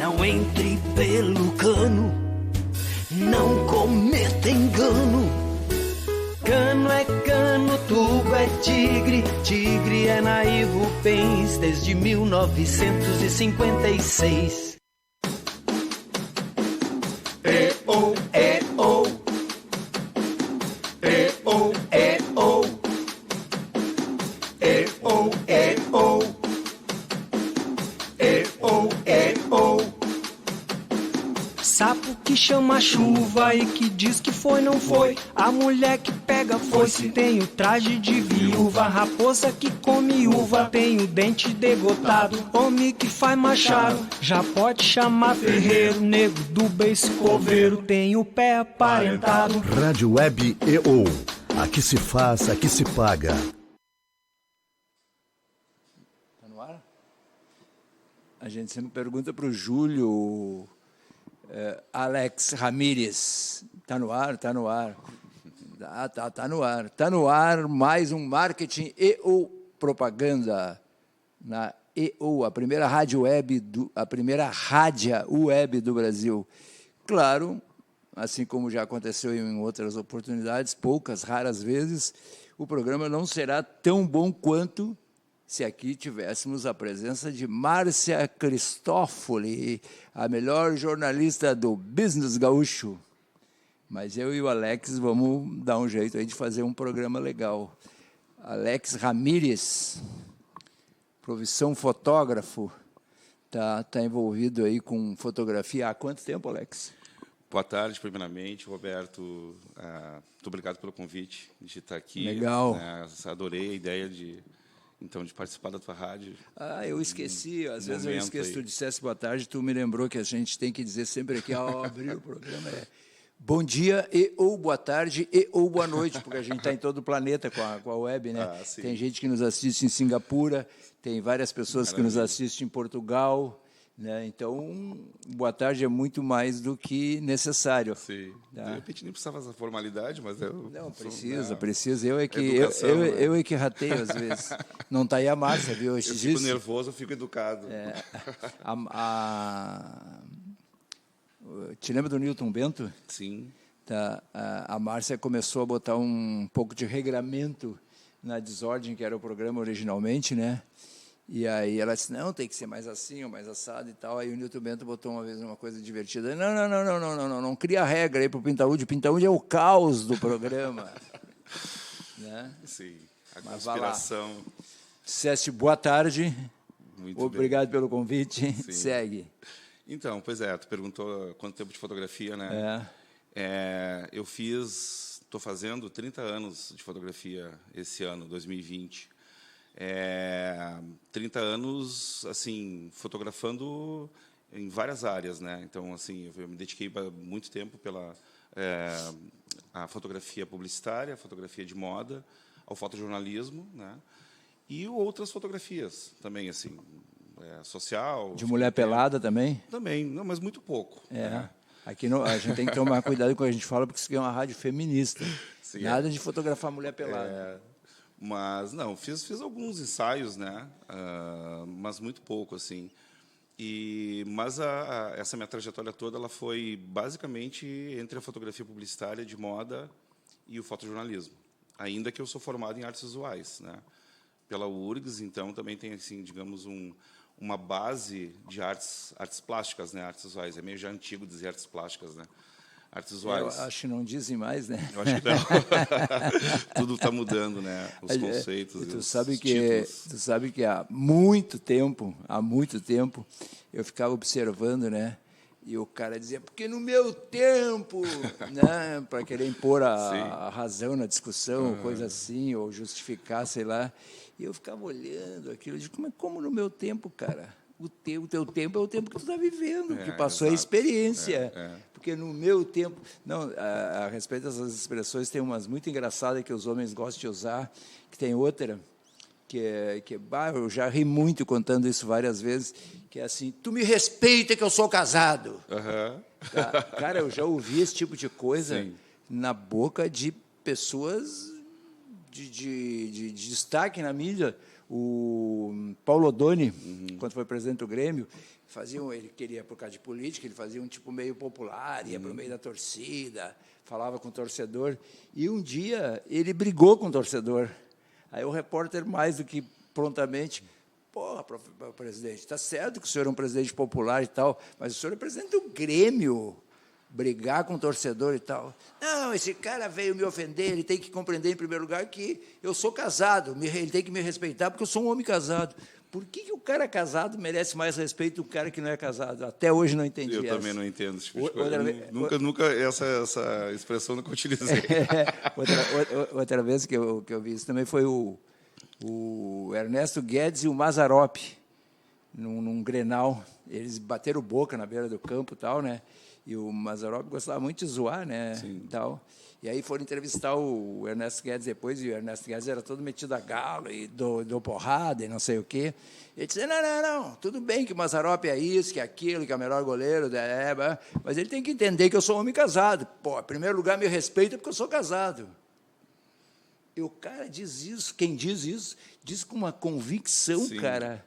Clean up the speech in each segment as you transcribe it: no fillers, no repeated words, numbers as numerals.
Não entre pelo cano, não cometa engano. Cano é cano, tubo é tigre, tigre é naivo pens desde 1956. E-oh, e-oh, e-oh, e-oh, e-oh, e-oh, e-oh, e-oh. Sapo que chama chuva e que diz que foi, não foi. A mulher que pega foice tem o traje de viúva. Raposa que come uva tem o dente degotado. Homem que faz machado já pode chamar ferreiro. Nego do beiço coveiro tem o pé aparentado. Rádio Web EO. Aqui se faz, aqui se paga. Tá no ar? A gente sempre pergunta para o Júlio... Alex Ramírez, está no ar, está no ar. Tá no ar. Está no ar mais um marketing e ou propaganda na EO, a primeira rádio web, a primeira rádia web do Brasil. Claro, assim como já aconteceu em outras oportunidades, poucas, raras vezes, o programa não será tão bom quanto se aqui tivéssemos a presença de Márcia Cristófoli, a melhor jornalista do Business Gaúcho. Mas eu e o Alex vamos dar um jeito aí de fazer um programa legal. Alex Ramírez, profissão fotógrafo, tá envolvido aí com fotografia há quanto tempo, Alex? Boa tarde, primeiramente, Roberto. Muito obrigado pelo convite de estar aqui. Legal. Adorei a ideia de participar da tua rádio. Eu esqueci, às vezes eu esqueço, tu dissesse boa tarde, tu me lembrou que a gente tem que dizer sempre aqui, ao abrir o programa, bom dia e ou boa tarde e ou boa noite, porque a gente está em todo o planeta com a web, né? Tem gente que nos assiste em Singapura, tem várias pessoas que nos assistem em Portugal, né? Então, boa tarde é muito mais do que necessário. Sim. Tá? De repente nem precisava dessa formalidade, mas não precisa. Eu é que rateio às vezes. Não está aí a Márcia, viu? Eu fico nervoso, eu fico educado. Te lembra do Newton Bento? Sim. Tá, a Márcia começou a botar um pouco de regramento na Desordem, que era o programa originalmente, né? E aí ela disse, não, tem que ser mais assim, ou mais assado e tal. Aí o Newton Bento botou uma vez uma coisa divertida. Não cria regra aí para o Pintaúde. O Pintaúde é o caos do programa. Né? Sim, a conspiração. Disseste boa tarde. Muito obrigado pelo convite. Sim. Segue. Então, pois tu perguntou quanto tempo de fotografia, né? Estou fazendo 30 anos de fotografia esse ano, 2020. 30 anos, assim, fotografando em várias áreas, né? Então, assim, eu me dediquei muito tempo pela a fotografia publicitária, a fotografia de moda, ao fotojornalismo, né? E outras fotografias também, assim, social. De mulher pelada também? Também, não, mas muito pouco. Né? Aqui a gente tem que tomar cuidado com o que a gente fala, porque isso aqui é uma rádio feminista. Sim, nada de fotografar mulher pelada. Mas, não, fiz alguns ensaios, né? Mas muito pouco, assim. Mas essa minha trajetória toda ela foi basicamente entre a fotografia publicitária de moda e o fotojornalismo. Ainda que eu sou formado em artes visuais, né? Pela URGS, então também tem, assim, digamos, uma base de artes plásticas, né? Artes visuais. É meio já antigo dizer artes plásticas, né? Artes visuais. Eu acho que não dizem mais, né? Eu acho que não. Tudo está mudando, né? Os conceitos e os títulos. Tu sabe que há muito tempo, eu ficava observando, né? E o cara dizia, porque no meu tempo, né? Para querer impor a razão na discussão, coisa assim, ou justificar, sei lá. E eu ficava olhando aquilo, eu digo, mas como no meu tempo, cara? O teu tempo é o tempo que tu está vivendo, que passou a experiência. Porque no meu tempo... Não, a respeito dessas expressões, tem umas muito engraçadas que os homens gostam de usar, que tem outra, eu já ri muito contando isso várias vezes, que é assim, tu me respeita que eu sou casado. Tá? Cara, eu já ouvi esse tipo de coisa na boca de pessoas de destaque na mídia. O Paulo Odoni, quando foi presidente do Grêmio, ele queria, por causa de política, ele fazia um tipo meio popular, ia para o meio da torcida, falava com o torcedor, e um dia ele brigou com o torcedor. Aí o repórter, mais do que prontamente, porra, presidente, está certo que o senhor é um presidente popular e tal, mas o senhor é presidente do Grêmio, brigar com o torcedor e tal. Não, esse cara veio me ofender, ele tem que compreender, em primeiro lugar, que eu sou casado, ele tem que me respeitar, porque eu sou um homem casado. Por que o cara casado merece mais respeito do cara que não é casado? Até hoje não entendi Eu essa. também não entendo esse tipo de coisa. Nunca essa expressão nunca utilizei. Outra vez que eu vi isso também foi o Ernesto Guedes e o Mazzaropi, num Grenal. Eles bateram boca na beira do campo e tal, né? E o Mazzaropi gostava muito de zoar, né? Sim. Tal. E aí foram entrevistar o Ernesto Guedes depois, e o Ernesto Guedes era todo metido a galo, e deu porrada, e não sei o quê. Ele disse, não, tudo bem que o Mazzaropi é isso, que é aquilo, que é o melhor goleiro, mas ele tem que entender que eu sou homem casado. Pô, em primeiro lugar, me respeita porque eu sou casado. E o cara diz isso, quem diz isso, diz com uma convicção, Sim. cara,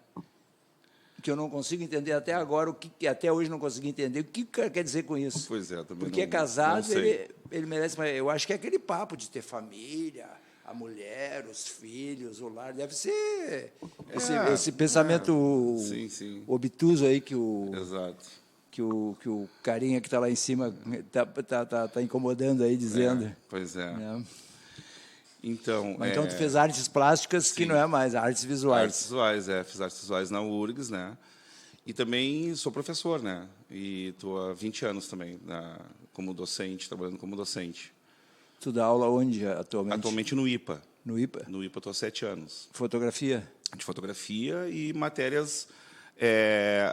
que eu não consigo entender até agora, até hoje não consegui entender o que o cara quer dizer com isso. Pois é, também porque não, é casado, não sei. ele merece, mas eu acho que é aquele papo de ter família, a mulher, os filhos, o lar, deve ser esse pensamento Sim. obtuso aí que Exato. que o carinha que está lá em cima tá incomodando aí, dizendo. Pois é. Né? Então, Mas então tu fez artes plásticas, que Sim. não é mais, artes visuais. Artes visuais, fiz artes visuais na URGS, né? E também sou professor, né? E estou há 20 anos também como docente, trabalhando como docente. Tu dá aula onde atualmente? Atualmente no IPA. No IPA? No IPA estou há 7 anos. Fotografia? De fotografia e matérias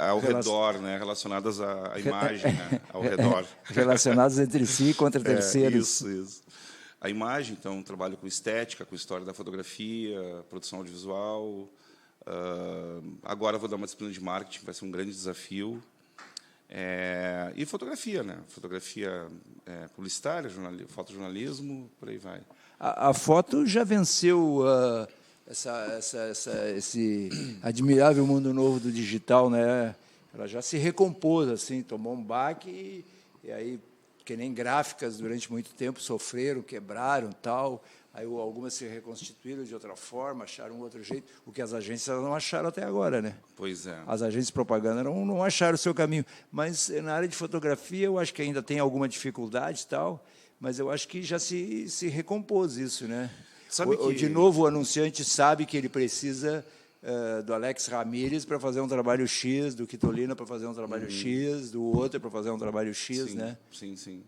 ao redor, né? Relacionadas à imagem, né? Ao redor. Relacionadas entre si e contra terceiros. Isso. A imagem, então, trabalho com estética, com história da fotografia, produção audiovisual. Agora vou dar uma disciplina de marketing, que vai ser um grande desafio. E fotografia, né? Fotografia publicitária, fotojornalismo, por aí vai. A foto já venceu esse admirável mundo novo do digital, né? Ela já se recompôs, assim, tomou um baque e aí, que nem gráficas durante muito tempo sofreram, quebraram, tal. Aí algumas se reconstituíram de outra forma, acharam um outro jeito, o que as agências não acharam até agora, né? Pois é. As agências de propaganda não acharam o seu caminho. Mas na área de fotografia eu acho que ainda tem alguma dificuldade e tal, mas eu acho que já se recompôs isso, né? De novo, o anunciante sabe que ele precisa do Alex Ramírez para fazer um trabalho X, do Quitolina para fazer um trabalho X, do outro para fazer um trabalho X, sim, né? Sim.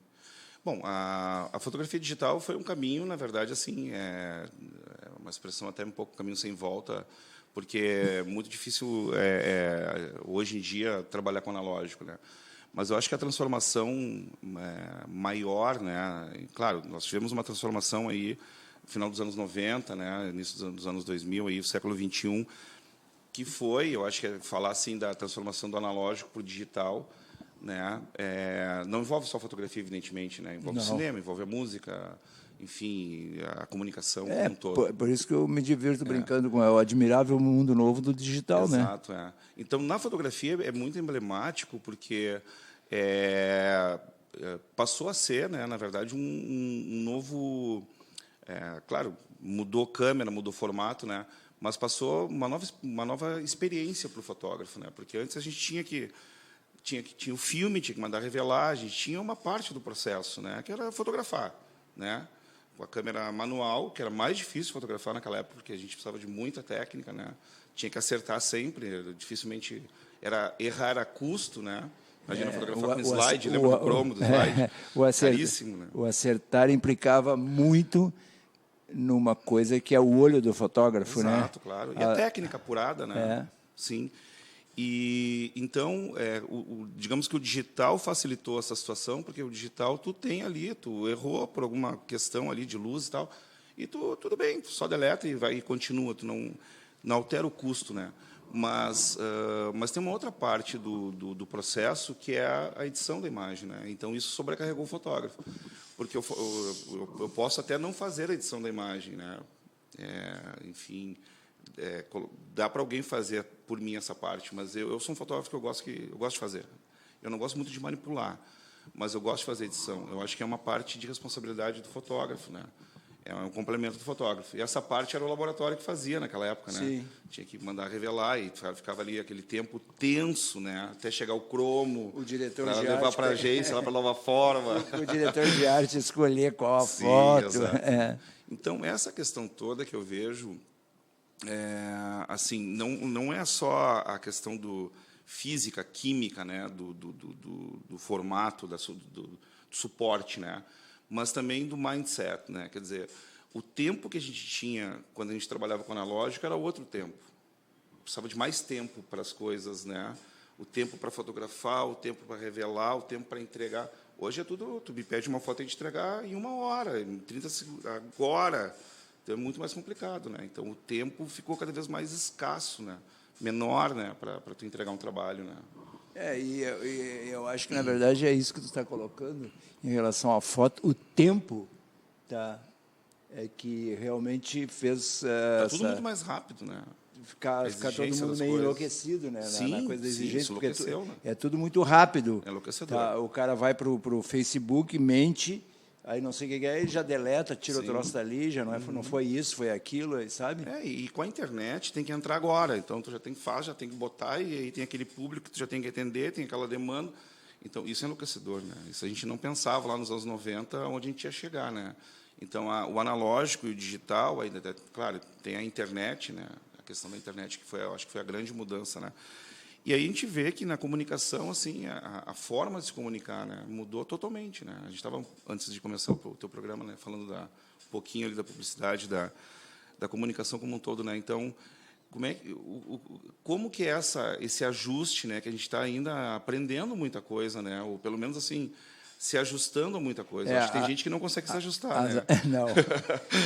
Bom, a fotografia digital foi um caminho, na verdade, assim, uma expressão até um pouco caminho sem volta, porque é muito difícil hoje em dia trabalhar com analógico, né? Mas eu acho que a transformação maior, né? Claro, nós tivemos uma transformação aí no final dos anos 90, né? Início dos anos 2000, aí o século 21, que foi, eu acho que falar assim da transformação do analógico para o digital, né? Não envolve só fotografia, evidentemente, né? Envolve o cinema, envolve a música, enfim, a comunicação como um todo. Por isso que eu me divirto brincando com o admirável mundo novo do digital, né? Exato, Então, na fotografia é muito emblemático porque passou a ser, né, na verdade, um novo... claro, mudou câmera, mudou formato, né? Mas passou uma nova experiência para o fotógrafo, né? Porque antes a gente tinha o filme, tinha que mandar revelar, a gente tinha uma parte do processo, né? Que era fotografar, né? Com a câmera manual, que era mais difícil fotografar naquela época, porque a gente precisava de muita técnica, né? Tinha que acertar sempre, dificilmente errar a custo, né? Imagina fotografar com slide, lembra do cromo do slide? Caríssimo, né? O acertar implicava muito numa coisa que é o olho do fotógrafo, né? Exato, claro. E a técnica apurada, né? Sim. E então, digamos que o digital facilitou essa situação, porque o digital tu tem ali, tu errou por alguma questão ali de luz e tal, e tudo bem, tu só deleta e continua, tu não altera o custo, né? Mas tem uma outra parte do processo que é a edição da imagem, né? Então isso sobrecarregou o fotógrafo, porque eu posso até não fazer a edição da imagem, né? Enfim, dá para alguém fazer por mim essa parte, mas eu sou um fotógrafo que eu gosto de fazer. Eu não gosto muito de manipular, mas eu gosto de fazer edição. Eu acho que é uma parte de responsabilidade do fotógrafo, né? É um complemento do fotógrafo. E essa parte era o laboratório que fazia naquela época, né? Sim. Tinha que mandar revelar e ficava ali aquele tempo tenso, né? Até chegar o cromo, O diretor para de levar arte, para a agência, lá para Nova Forma. o diretor de arte escolher qual a Sim, foto. exato. É. Então, essa questão toda que eu vejo, assim, não é só a questão do física, química, né, do formato, do suporte, né, mas também do mindset, né, quer dizer, o tempo que a gente tinha quando a gente trabalhava com analógico era outro tempo. Precisava de mais tempo para as coisas, né, o tempo para fotografar, o tempo para revelar, o tempo para entregar. Hoje é tudo, tu me pede uma foto e te entregar em 1 hora, em 30 segundos, agora. Então é muito mais complicado, né? Então o tempo ficou cada vez mais escasso, né? Menor, né? Para tu entregar um trabalho, né? E eu acho que, na verdade, é isso que tu está colocando em relação à foto. O tempo, tá, é que realmente fez Tá tudo muito mais rápido, né? ficar todo mundo meio coisas. enlouquecido, né? Sim, na coisa da sim, exigência, isso porque enlouqueceu, né? é tudo muito rápido. É enlouquecedor. Tá? O cara vai para o Facebook, mente, aí não sei o que é, ele já deleta, tira o Sim. troço dali, já não foi isso, foi aquilo, aí, sabe? E com a internet tem que entrar agora. Então, tu já tem que fazer, já tem que botar, e aí tem aquele público que tu já tem que atender, tem aquela demanda. Então, isso é enlouquecedor, né? Isso a gente não pensava lá nos anos 90 onde a gente ia chegar, né? Então, o analógico e o digital, ainda, claro, tem a internet, né? A questão da internet, que eu acho que foi a grande mudança, né? E aí a gente vê que na comunicação, assim, a forma de se comunicar, né, mudou totalmente, né? A gente estava, antes de começar o teu programa, né, falando um pouquinho ali da publicidade, da comunicação como um todo, né? Então, como que é esse ajuste, né, que a gente está ainda aprendendo muita coisa, né? Ou pelo menos assim, se ajustando a muita coisa. Acho que tem gente que não consegue se ajustar, né? Não.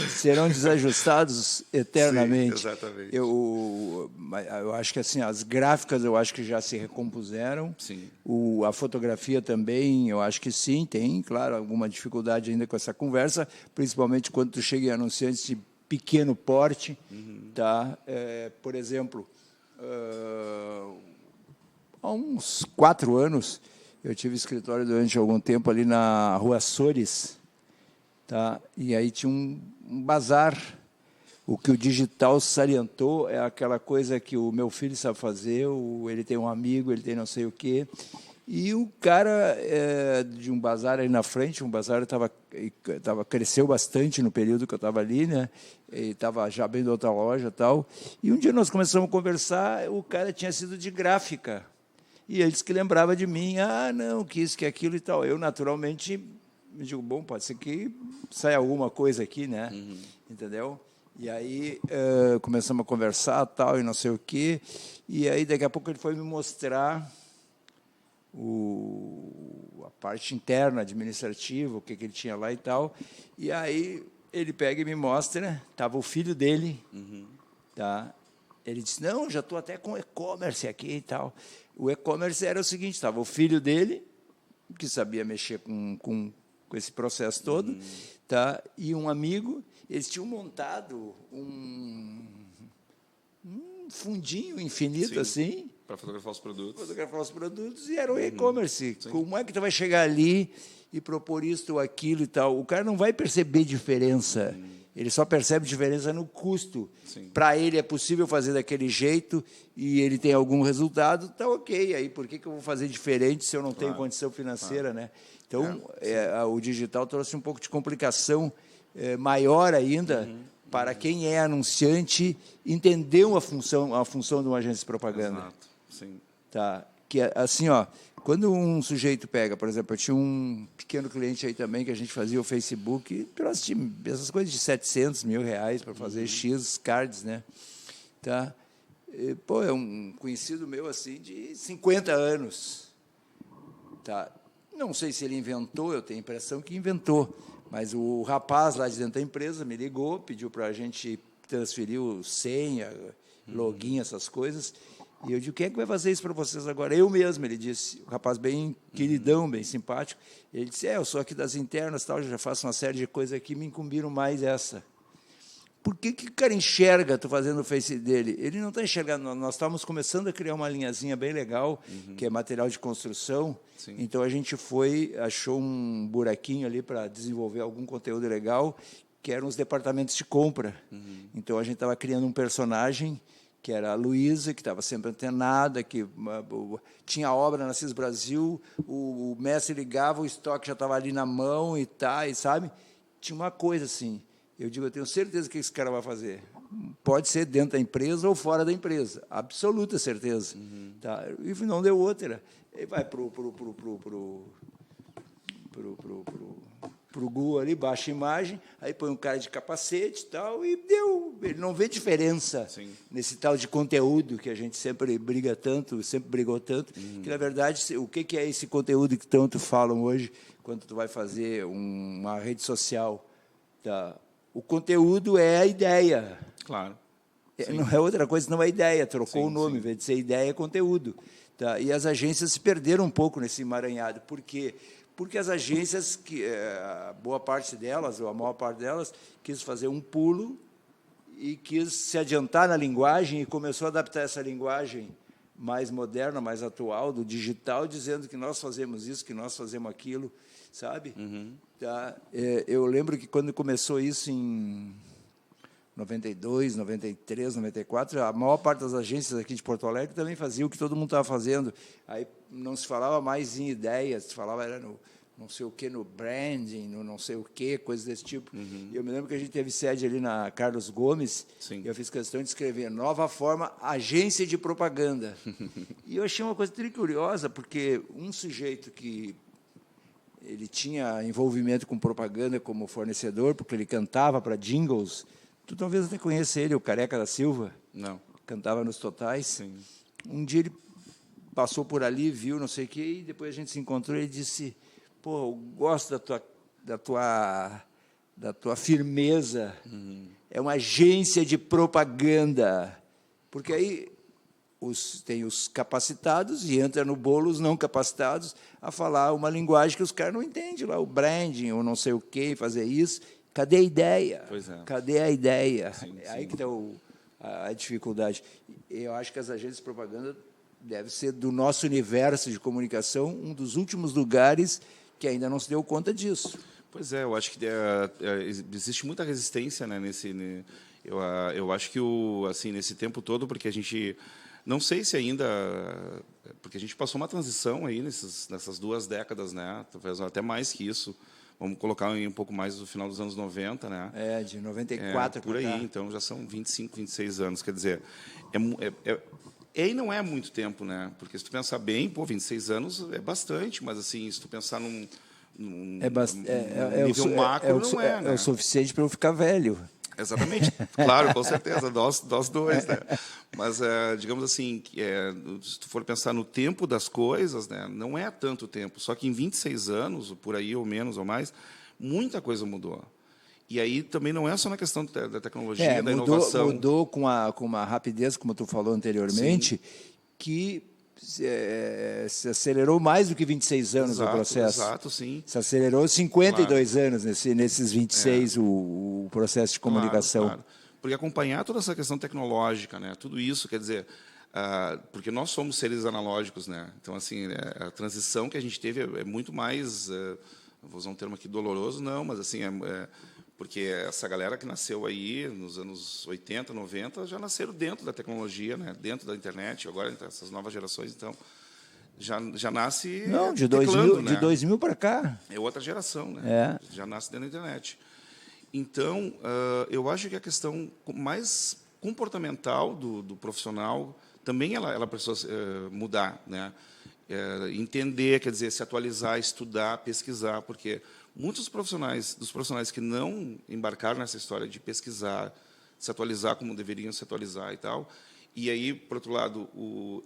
Serão desajustados eternamente. Sim, exatamente. Eu acho que assim, as gráficas eu acho que já se recompuseram. Sim. A fotografia também, eu acho que sim, tem, claro, alguma dificuldade ainda com essa conversa, principalmente quando tu chega em anunciantes de pequeno porte. Tá? Por exemplo, há uns 4 anos, eu tive escritório durante algum tempo ali na Rua Açores, tá? E aí tinha um bazar. O que o digital salientou é aquela coisa que o meu filho sabe fazer, ele tem um amigo, ele tem não sei o quê. E o cara de um bazar aí na frente, um bazar cresceu bastante no período que eu estava ali, né? E estava já abrindo outra loja e tal. E um dia nós começamos a conversar, o cara tinha sido de gráfica. E ele disse que lembrava de mim, não, que isso, que aquilo e tal. Eu, naturalmente, me digo, bom, pode ser que saia alguma coisa aqui, né? Entendeu? E aí começamos a conversar, tal, e não sei o quê. E aí, daqui a pouco, ele foi me mostrar a parte interna, administrativa, o que ele tinha lá e tal. E aí, ele pega e me mostra, estava o filho dele, tá? Ele disse, não, já estou até com e-commerce aqui e tal. O e-commerce era o seguinte, estava o filho dele, que sabia mexer com esse processo todo, tá? E um amigo, eles tinham montado um fundinho infinito, Sim, assim. Para fotografar os produtos. Fotografar os produtos e era o e-commerce. Como é que tu vai chegar ali e propor isso ou aquilo e tal? O cara não vai perceber diferença. Ele só percebe diferença no custo. Para ele é possível fazer daquele jeito e ele tem algum resultado, tá ok. Aí por que eu vou fazer diferente se eu não tenho condição financeira, né? Então, o digital trouxe um pouco de complicação maior ainda para quem é anunciante entender a função de uma agência de propaganda. Exato, sim. Tá? Que assim, ó, quando um sujeito pega, por exemplo, eu tinha um pequeno cliente aí também que a gente fazia o Facebook, essas coisas de R$700 mil para fazer X cards, né? Tá? E, pô, é um conhecido meu assim de 50 anos. Tá? Não sei se ele inventou, eu tenho a impressão que inventou, mas o rapaz lá de dentro da empresa me ligou, pediu para a gente transferir o senha, login, essas coisas. E eu digo, quem é que vai fazer isso para vocês agora? Eu mesmo, ele disse, o rapaz bem queridão, bem simpático. Ele disse, eu sou aqui das internas, tal, já faço uma série de coisas aqui, me incumbiram mais essa. por que o cara enxerga tu fazendo o Face dele? Ele não está enxergando. Nós estávamos começando a criar uma linhazinha bem legal, que é material de construção. Sim. Então, a gente achou um buraquinho ali para desenvolver algum conteúdo legal, que eram os departamentos de compra. Então, a gente estava criando um personagem, que era a Luísa, que estava sempre antenada, que tinha obra na CIS Brasil, o mestre ligava, o estoque já estava ali na mão e tá, e sabe? Tinha uma coisa assim. Eu digo, eu tenho certeza que esse cara vai fazer. Pode ser dentro da empresa ou fora da empresa. Absoluta certeza. Tá? E não deu outra. Ele vai para o Google ali, baixa a imagem, aí põe um cara de capacete e tal, e deu. Ele não vê diferença nesse tal de conteúdo que a gente sempre briga tanto, sempre brigou tanto, que, na verdade, o que é esse conteúdo que tanto falam hoje, quando tu vai fazer uma rede social? Tá? O conteúdo é a ideia. Claro. Não é outra coisa, não é ideia. Trocou o nome, sim. em vez de ser ideia, é conteúdo. Tá? E as agências se perderam um pouco nesse emaranhado. Por quê? Porque as agências, a boa parte delas, ou a maior parte delas, quis fazer um pulo e quis se adiantar na linguagem e começou a adaptar essa linguagem mais moderna, mais atual, do digital, dizendo que nós fazemos isso, que nós fazemos aquilo, sabe? Tá? Eu lembro que quando começou isso em 92, 93, 94, a maior parte das agências aqui de Porto Alegre também fazia o que todo mundo estava fazendo. Aí não se falava mais em ideias, se falava era no não sei o que, no branding, no não sei o que, coisas desse tipo. E eu me lembro que a gente teve sede ali na Carlos Gomes, e eu fiz questão de escrever nova forma, agência de propaganda. E eu achei uma coisa muito curiosa, porque um sujeito que ele tinha envolvimento com propaganda como fornecedor, porque ele cantava para jingles. Tu talvez até conheça ele, o Careca da Silva. Não. Cantava nos Totais. Sim. Um dia ele passou por ali, viu, não sei o quê, e depois a gente se encontrou e ele disse, pô, eu gosto da tua firmeza. É uma agência de propaganda. Porque aí tem os capacitados e entra no bolo os não capacitados a falar uma linguagem que os caras não entendem, lá, o branding, ou não sei o quê, fazer isso. Cadê a ideia? Pois é. Cadê a ideia? Sim, é aí sim. que está a dificuldade. Eu acho que as agências de propaganda devem ser, do nosso universo de comunicação, um dos últimos lugares que ainda não se deu conta disso. Pois é, eu acho que existe muita resistência, né, eu acho que assim, nesse tempo todo, porque a gente não sei se ainda, porque a gente passou uma transição aí nessas 2 décadas, né, talvez até mais que isso. Vamos colocar um pouco mais do final dos anos 90, né? De 94 por aí, cá. então já são 25, 26 anos, quer dizer, e não é muito tempo, né? Porque se tu pensar bem, 26 anos é bastante, mas assim, se tu pensar num nível macro, não é, né? É o suficiente para eu ficar velho. Exatamente, claro, com certeza, nós dois, né? Mas, digamos assim, se tu for pensar no tempo das coisas, né, não é tanto tempo, só que em 26 anos, por aí, ou menos, ou mais, muita coisa mudou. E aí também não é só na questão da tecnologia, da inovação. Mudou com uma rapidez, como tu falou anteriormente, que se acelerou mais do que 26 anos o processo. Exato, sim. Se acelerou 52 anos nesses 26, o processo de comunicação. Claro. Porque acompanhar toda essa questão tecnológica, né, tudo isso, quer dizer, porque nós somos seres analógicos, né? Então, assim, a transição que a gente teve é muito mais, vou usar um termo aqui doloroso, não, mas assim, porque essa galera que nasceu aí nos anos 80, 90, já nasceram dentro da tecnologia, né? Dentro da internet, agora essas novas gerações, então, já nasce de teclando, 2000, né? de 2000 para cá. É outra geração, né? Já nasce dentro da internet. Então, eu acho que a questão mais comportamental do profissional também ela precisou mudar, né? Entender, quer dizer, se atualizar, estudar, pesquisar, porque muitos dos profissionais que não embarcaram nessa história de pesquisar, se atualizar como deveriam se atualizar e tal, e aí, por outro lado,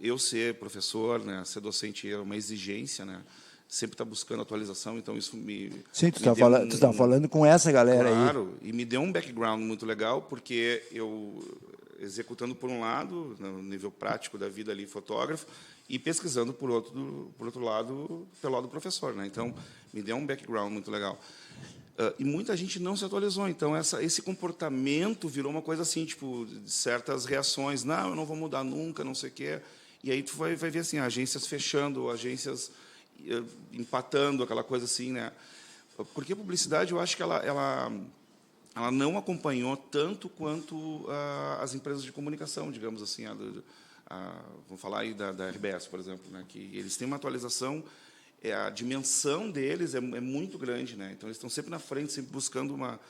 eu ser professor, né, ser docente é uma exigência, né? Sempre está buscando atualização, então isso me... Sim, tu está falando com essa galera aí. Claro, e me deu um background muito legal, porque eu, executando por um lado, no nível prático da vida ali, fotógrafo, e pesquisando por outro lado, pelo lado do professor, né? Então, me deu um background muito legal. E muita gente não se atualizou. Então, esse comportamento virou uma coisa assim, tipo, de certas reações. Não, eu não vou mudar nunca, não sei o quê. E aí tu vai ver assim, agências fechando, agências empatando, aquela coisa assim, né? Porque a publicidade, eu acho que ela não acompanhou tanto quanto as empresas de comunicação, digamos assim. Vamos falar aí da RBS, por exemplo, né? Que eles têm uma atualização. A dimensão deles é muito grande, né? Então eles estão sempre na frente, sempre buscando uma,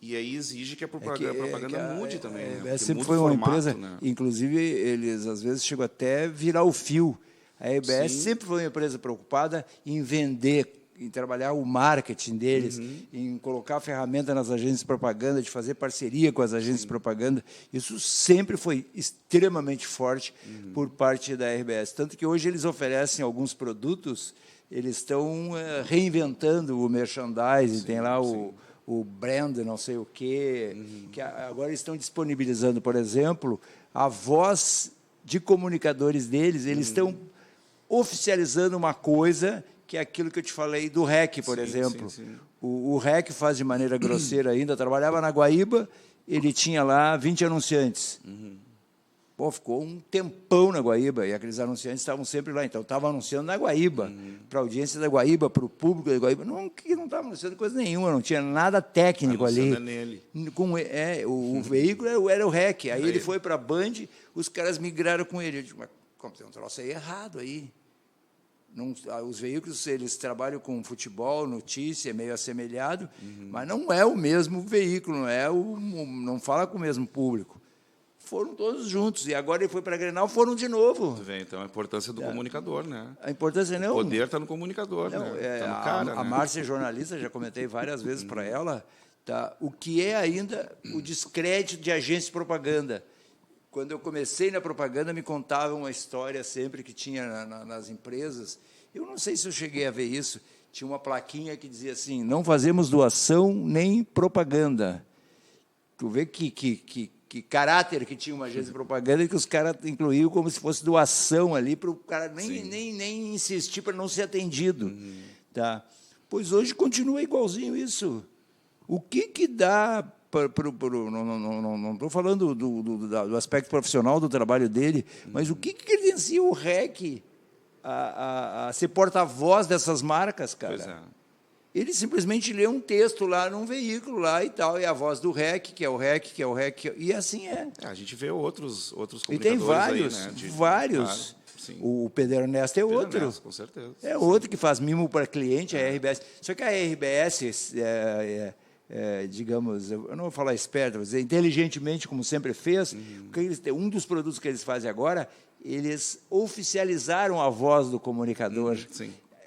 e aí exige que a propaganda mude também, né? Sempre foi uma empresa, né? Inclusive eles às vezes chegam até virar o fio. A RBS sempre foi uma empresa preocupada em vender, em trabalhar o marketing deles, em colocar a ferramenta nas agências de propaganda, de fazer parceria com as agências de propaganda. Isso sempre foi extremamente forte por parte da RBS, tanto que hoje eles oferecem alguns produtos. Eles estão reinventando o merchandising, tem lá o brand, não sei o quê, que agora estão disponibilizando, por exemplo, a voz de comunicadores deles, eles estão oficializando uma coisa que é aquilo que eu te falei do REC, por exemplo. O REC faz de maneira grosseira ainda, trabalhava na Guaíba, ele tinha lá 20 anunciantes. Pô, ficou um tempão na Guaíba, e aqueles anunciantes estavam sempre lá. Então, estava anunciando na Guaíba, para a audiência da Guaíba, para o público da Guaíba. Não estava anunciando coisa nenhuma, não tinha nada técnico ali. Nele. O veículo era o REC. Aí ele foi para a Band, os caras migraram com ele. Eu digo, mas como tem um troço aí errado aí? Não, os veículos, eles trabalham com futebol, notícia, meio assemelhado, mas não é o mesmo veículo, não fala com o mesmo público. Foram todos juntos, e agora ele foi para a Grenal, foram de novo. Então, a importância do comunicador, né? A importância não... O poder está no comunicador, né? Está no cara, a Márcia é jornalista, já comentei várias vezes para ela, tá? O que é ainda o descrédito de agência de propaganda. Quando eu comecei na propaganda, me contavam uma história sempre que tinha nas empresas. Eu não sei se eu cheguei a ver isso. Tinha uma plaquinha que dizia assim, não fazemos doação nem propaganda. Tu vê que caráter que tinha uma agência de propaganda, que os caras incluíam como se fosse doação ali, para o cara nem insistir para não ser atendido. Tá? Pois hoje continua igualzinho isso. O que dá... Não estou falando do aspecto profissional do trabalho dele, mas o que credencia o REC a ser porta-voz dessas marcas, cara? Pois é. Ele simplesmente lê um texto lá num veículo lá e tal, e a voz do REC, que é o REC, que é o REC, e assim é. A gente vê outros comunicadores. E tem vários, aí, né? Vários. Claro, o Pedro Ernesto é outro. Ernesto, com certeza. É outro que faz mimo para cliente, a RBS. Só que a RBS, digamos, eu não vou falar esperta, vou dizer inteligentemente, como sempre fez, porque um dos produtos que eles fazem agora, eles oficializaram a voz do comunicador.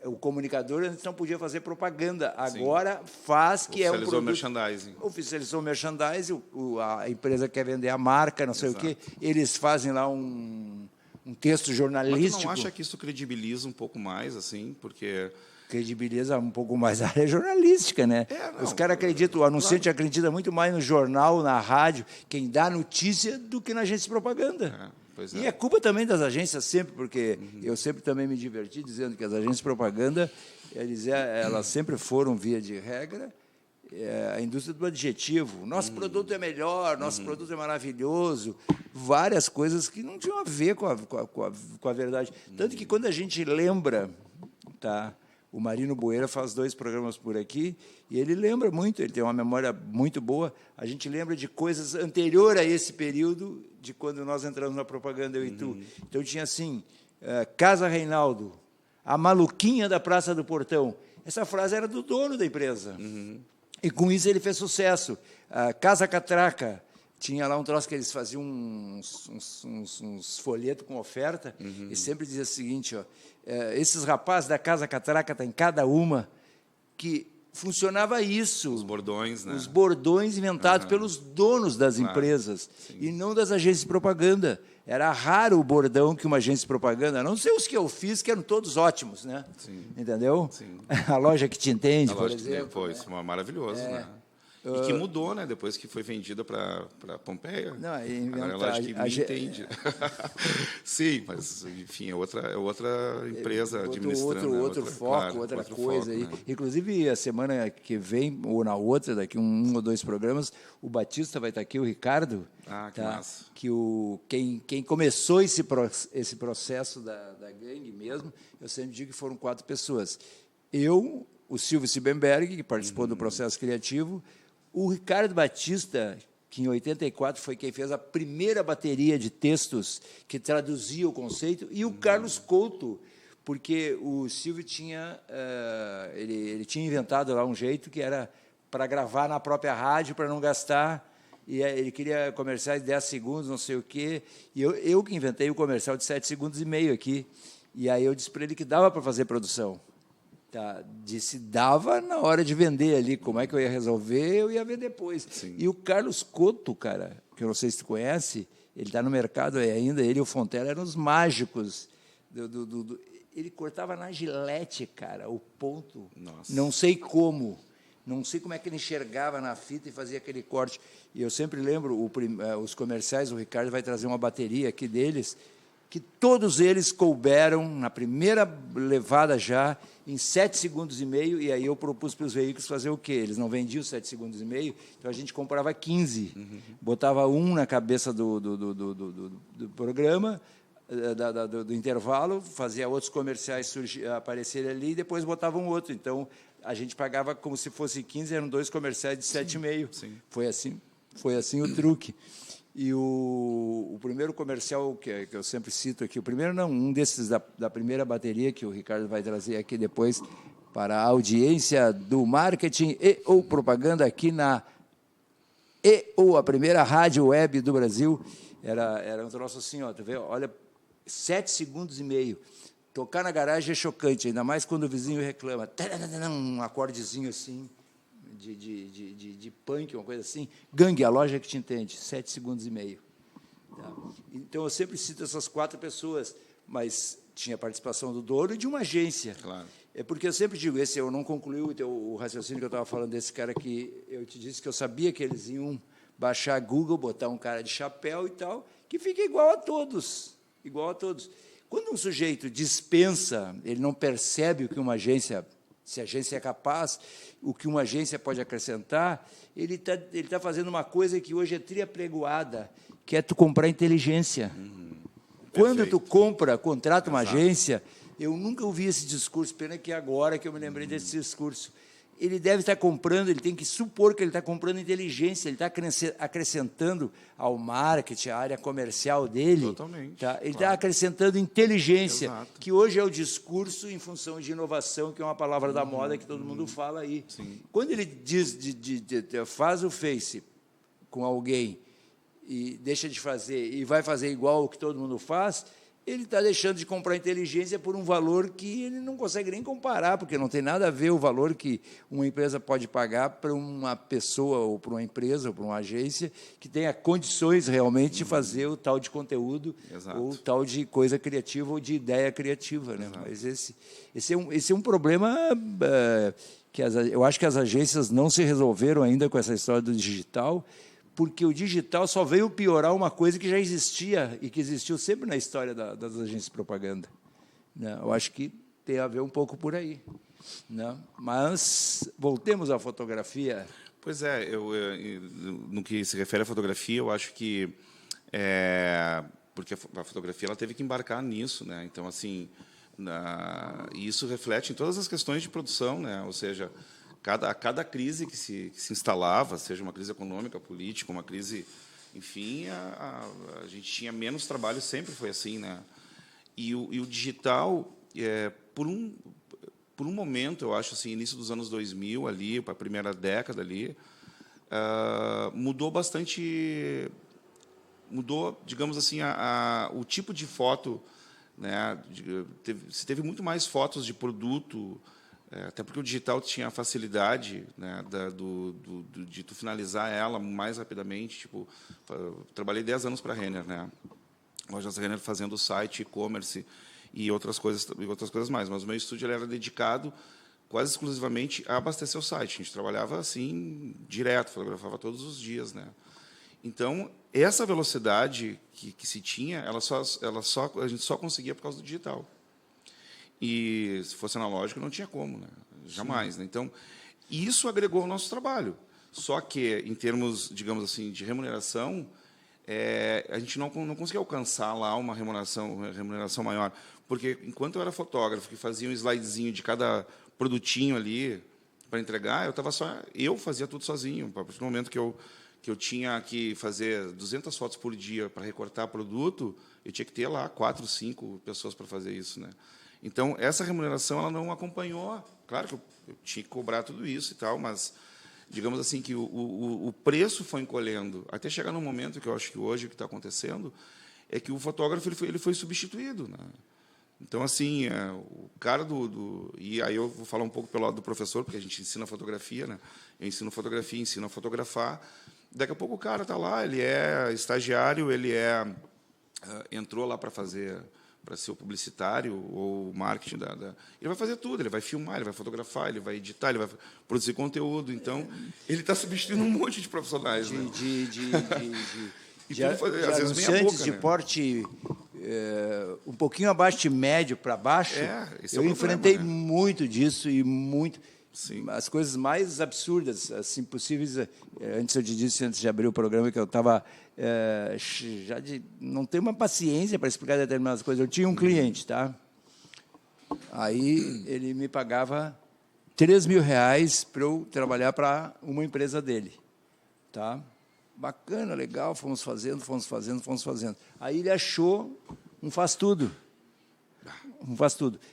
O comunicador antes não podia fazer propaganda, agora faz, que é um produto... Merchandising. Oficializou o merchandising, a empresa quer vender a marca, não sei o quê, eles fazem lá um texto jornalístico. Mas tu não acha que isso credibiliza um pouco mais, assim, porque... Credibiliza um pouco mais a área jornalística, né? Os caras acreditam, o anunciante acredita muito mais no jornal, na rádio, quem dá notícia, do que na agência de propaganda. E é culpa também das agências sempre, porque eu sempre também me diverti dizendo que as agências de propaganda, elas sempre foram, via de regra, a indústria do adjetivo. Nosso produto é melhor, nosso produto é maravilhoso, várias coisas que não tinham a ver com a verdade. Tanto que quando a gente lembra, tá? O Marino Boeira faz 2 programas por aqui, e ele lembra muito, ele tem uma memória muito boa. A gente lembra de coisas anteriores a esse período, de quando nós entramos na propaganda, eu e tu. Então, tinha assim, Casa Reinaldo, a maluquinha da Praça do Portão. Essa frase era do dono da empresa. E, com isso, ele fez sucesso. Casa Catraca, tinha lá um troço que eles faziam uns folhetos com oferta, e sempre dizia o seguinte, ó, esses rapazes da Casa Catraca tem cada uma, que funcionava isso. Os bordões, né? Os bordões inventados pelos donos das empresas, e não das agências de propaganda. Era raro o bordão que uma agência de propaganda, a não ser os que eu fiz, que eram todos ótimos, né? Entendeu? A Loja que Te Entende, por exemplo. Foi maravilhoso, né? E que mudou, né? Depois que foi vendida para Pompeia. Não, Agora ela acho que me entende. Sim, mas, enfim, é outra empresa administrando. Outro foco, claro, outra outro coisa. foco, Aí. né? Inclusive, a semana que vem, ou na outra, daqui um ou dois programas, o Batista vai estar aqui, o Ricardo. Ah, que massa. Que quem começou esse processo da gangue mesmo, eu sempre digo que foram 4 pessoas. Eu, o Silvio Siebenberg, que participou do processo criativo, o Ricardo Batista, que em 84 foi quem fez a primeira bateria de textos que traduzia o conceito, e o Carlos Couto, porque o Silvio tinha, ele tinha inventado lá um jeito que era para gravar na própria rádio, para não gastar, e ele queria comerciais de 10 segundos, não sei o quê, e eu que inventei o comercial de 7 segundos e meio aqui, e aí eu disse para ele que dava para fazer produção. Tá, disse, dava na hora de vender ali, como é que eu ia resolver, eu ia ver depois. Sim. E o Carlos Couto, cara, que eu não sei se tu conhece, ele está no mercado aí ainda, ele e o Fontela eram os mágicos. Ele cortava na gilete, cara, o ponto. Nossa. Não sei como é que ele enxergava na fita e fazia aquele corte. E eu sempre lembro, os comerciais, o Ricardo vai trazer uma bateria aqui deles, que todos eles couberam, na primeira levada já, em 7 segundos e meio, e aí eu propus para os veículos fazer o quê? Eles não vendiam 7 segundos e meio, então a gente comprava 15, botava um na cabeça do programa, do intervalo, fazia outros comerciais aparecerem ali, e depois botava um outro. Então, a gente pagava como se fosse 15, eram 2 comerciais de 7,5. Foi assim o truque. E o primeiro comercial que eu sempre cito aqui, o primeiro não, um desses da primeira bateria que o Ricardo vai trazer aqui depois para a audiência do marketing e ou propaganda aqui na ou a primeira rádio web do Brasil, era um troço assim, ó, tu vê, olha, 7 segundos e meio. Tocar na garagem é chocante, ainda mais quando o vizinho reclama. Um acordezinho assim, de punk, uma coisa assim. Gangue, a loja que te entende, 7 segundos e meio. Tá? Então, eu sempre cito essas 4 pessoas, mas tinha a participação do dono e de uma agência. Claro. É porque eu sempre digo, eu não concluí o raciocínio que eu estava falando desse cara que eu te disse que eu sabia que eles iam baixar Google, botar um cara de chapéu e tal, que fica igual a todos, igual a todos. Quando um sujeito dispensa, ele não percebe o que uma agência, se a agência é capaz, o que uma agência pode acrescentar, ele tá fazendo uma coisa que hoje é triapregoada, que é tu comprar inteligência. Quando tu contrata uma agência, eu nunca ouvi esse discurso, pena que agora que eu me lembrei desse discurso. Ele deve estar comprando, ele tem que supor que ele está comprando inteligência, ele está acrescentando ao marketing, à área comercial dele. Totalmente. Tá? Ele está acrescentando inteligência, Exato. que hoje é o discurso em função de inovação, que é uma palavra da moda que todo mundo fala aí. Sim. Quando ele diz, faz o Face com alguém e deixa de fazer e vai fazer igual o que todo mundo faz, ele está deixando de comprar inteligência por um valor que ele não consegue nem comparar, porque não tem nada a ver o valor que uma empresa pode pagar para uma pessoa, ou para uma empresa, ou para uma agência, que tenha condições realmente de fazer o tal de conteúdo, Exato. ou tal de coisa criativa, ou de ideia criativa. Né? Mas esse é um problema que eu acho que as agências não se resolveram ainda com essa história do digital, porque o digital só veio piorar uma coisa que já existia e que existiu sempre na história das agências de propaganda. Né? Eu acho que tem a ver um pouco por aí. Né? Mas voltemos à fotografia. Pois é, no que se refere à fotografia, eu acho que porque a fotografia ela teve que embarcar nisso, né? Então assim, e isso reflete em todas as questões de produção, né? Ou seja, cada crise que se instalava, seja uma crise econômica, política, uma crise, enfim, a gente tinha menos trabalho, sempre foi assim, né? E o digital, por um momento, eu acho assim, início dos anos 2000 ali, para a primeira década ali, mudou bastante, digamos assim, o tipo de foto, né? Se teve muito mais fotos de produto. Até porque o digital tinha a facilidade, né, de tu finalizar ela mais rapidamente. Tipo, trabalhei 10 anos para a Renner, né? Lojas Renner fazendo site, e-commerce e outras coisas mais. Mas o meu estúdio ele era dedicado quase exclusivamente a abastecer o site. A gente trabalhava assim direto, fotografava todos os dias, né? Então essa velocidade que se tinha, a gente só conseguia por causa do digital. E se fosse analógico não tinha como, né? Jamais, né? Então isso agregou ao nosso trabalho. Só que em termos, digamos assim, de remuneração, a gente não conseguia alcançar lá uma remuneração maior, porque enquanto eu era fotógrafo que fazia um slidezinho de cada produtinho ali para entregar, eu fazia tudo sozinho. A partir do momento que eu tinha que fazer 200 fotos por dia para recortar produto, eu tinha que ter lá 4, 5 pessoas para fazer isso, né? Então essa remuneração ela não acompanhou. Claro que eu tinha que cobrar tudo isso e tal, mas digamos assim que o preço foi encolhendo até chegar num momento que eu acho que hoje o que está acontecendo é que o fotógrafo ele foi substituído, né? Então assim o cara e aí eu vou falar um pouco pelo lado do professor, porque a gente ensina fotografia, né? Eu ensino fotografia, ensino a fotografar. Daqui a pouco o cara está lá, ele é estagiário, entrou lá para ser o publicitário ou o marketing ele vai fazer tudo, ele vai filmar, ele vai fotografar, ele vai editar, ele vai produzir conteúdo. Então ele está substituindo um monte de profissionais, né? De anunciantes de porte um pouquinho abaixo de médio para baixo. Esse é eu o enfrentei problema, né? muito disso e muito. Sim. As coisas mais absurdas, assim, possíveis. Antes eu te disse, antes de abrir o programa, que eu estava não tenho uma paciência para explicar determinadas coisas. Eu tinha um cliente, tá? Aí ele me pagava R$3.000 para eu trabalhar para uma empresa dele, tá? Bacana, legal, fomos fazendo. Aí ele achou um faz-tudo.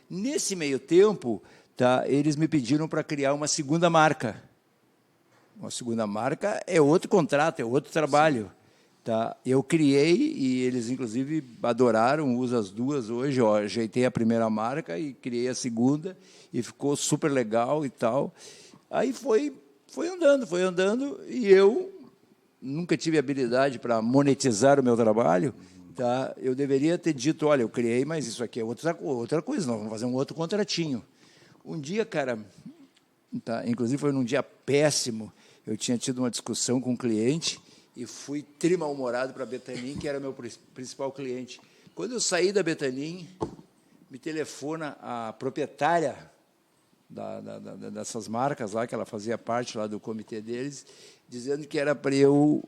Nesse meio tempo, tá, eles me pediram para criar uma segunda marca. Uma segunda marca é outro contrato, é outro trabalho. Tá? Eu criei e eles, inclusive, adoraram, usam as duas hoje. Ó, ajeitei a primeira marca e criei a segunda e ficou super legal e tal. Aí foi andando e eu nunca tive habilidade para monetizar o meu trabalho. Tá? Eu deveria ter dito, olha, eu criei, mas isso aqui é outra coisa, nós vamos fazer um outro contratinho. Um dia, cara, tá, inclusive foi num dia péssimo, eu tinha tido uma discussão com um cliente e fui mal-humorado para a Betanin, que era meu principal cliente. Quando eu saí da Betanin, me telefona a proprietária dessas marcas lá, que ela fazia parte lá do comitê deles, dizendo que era para eu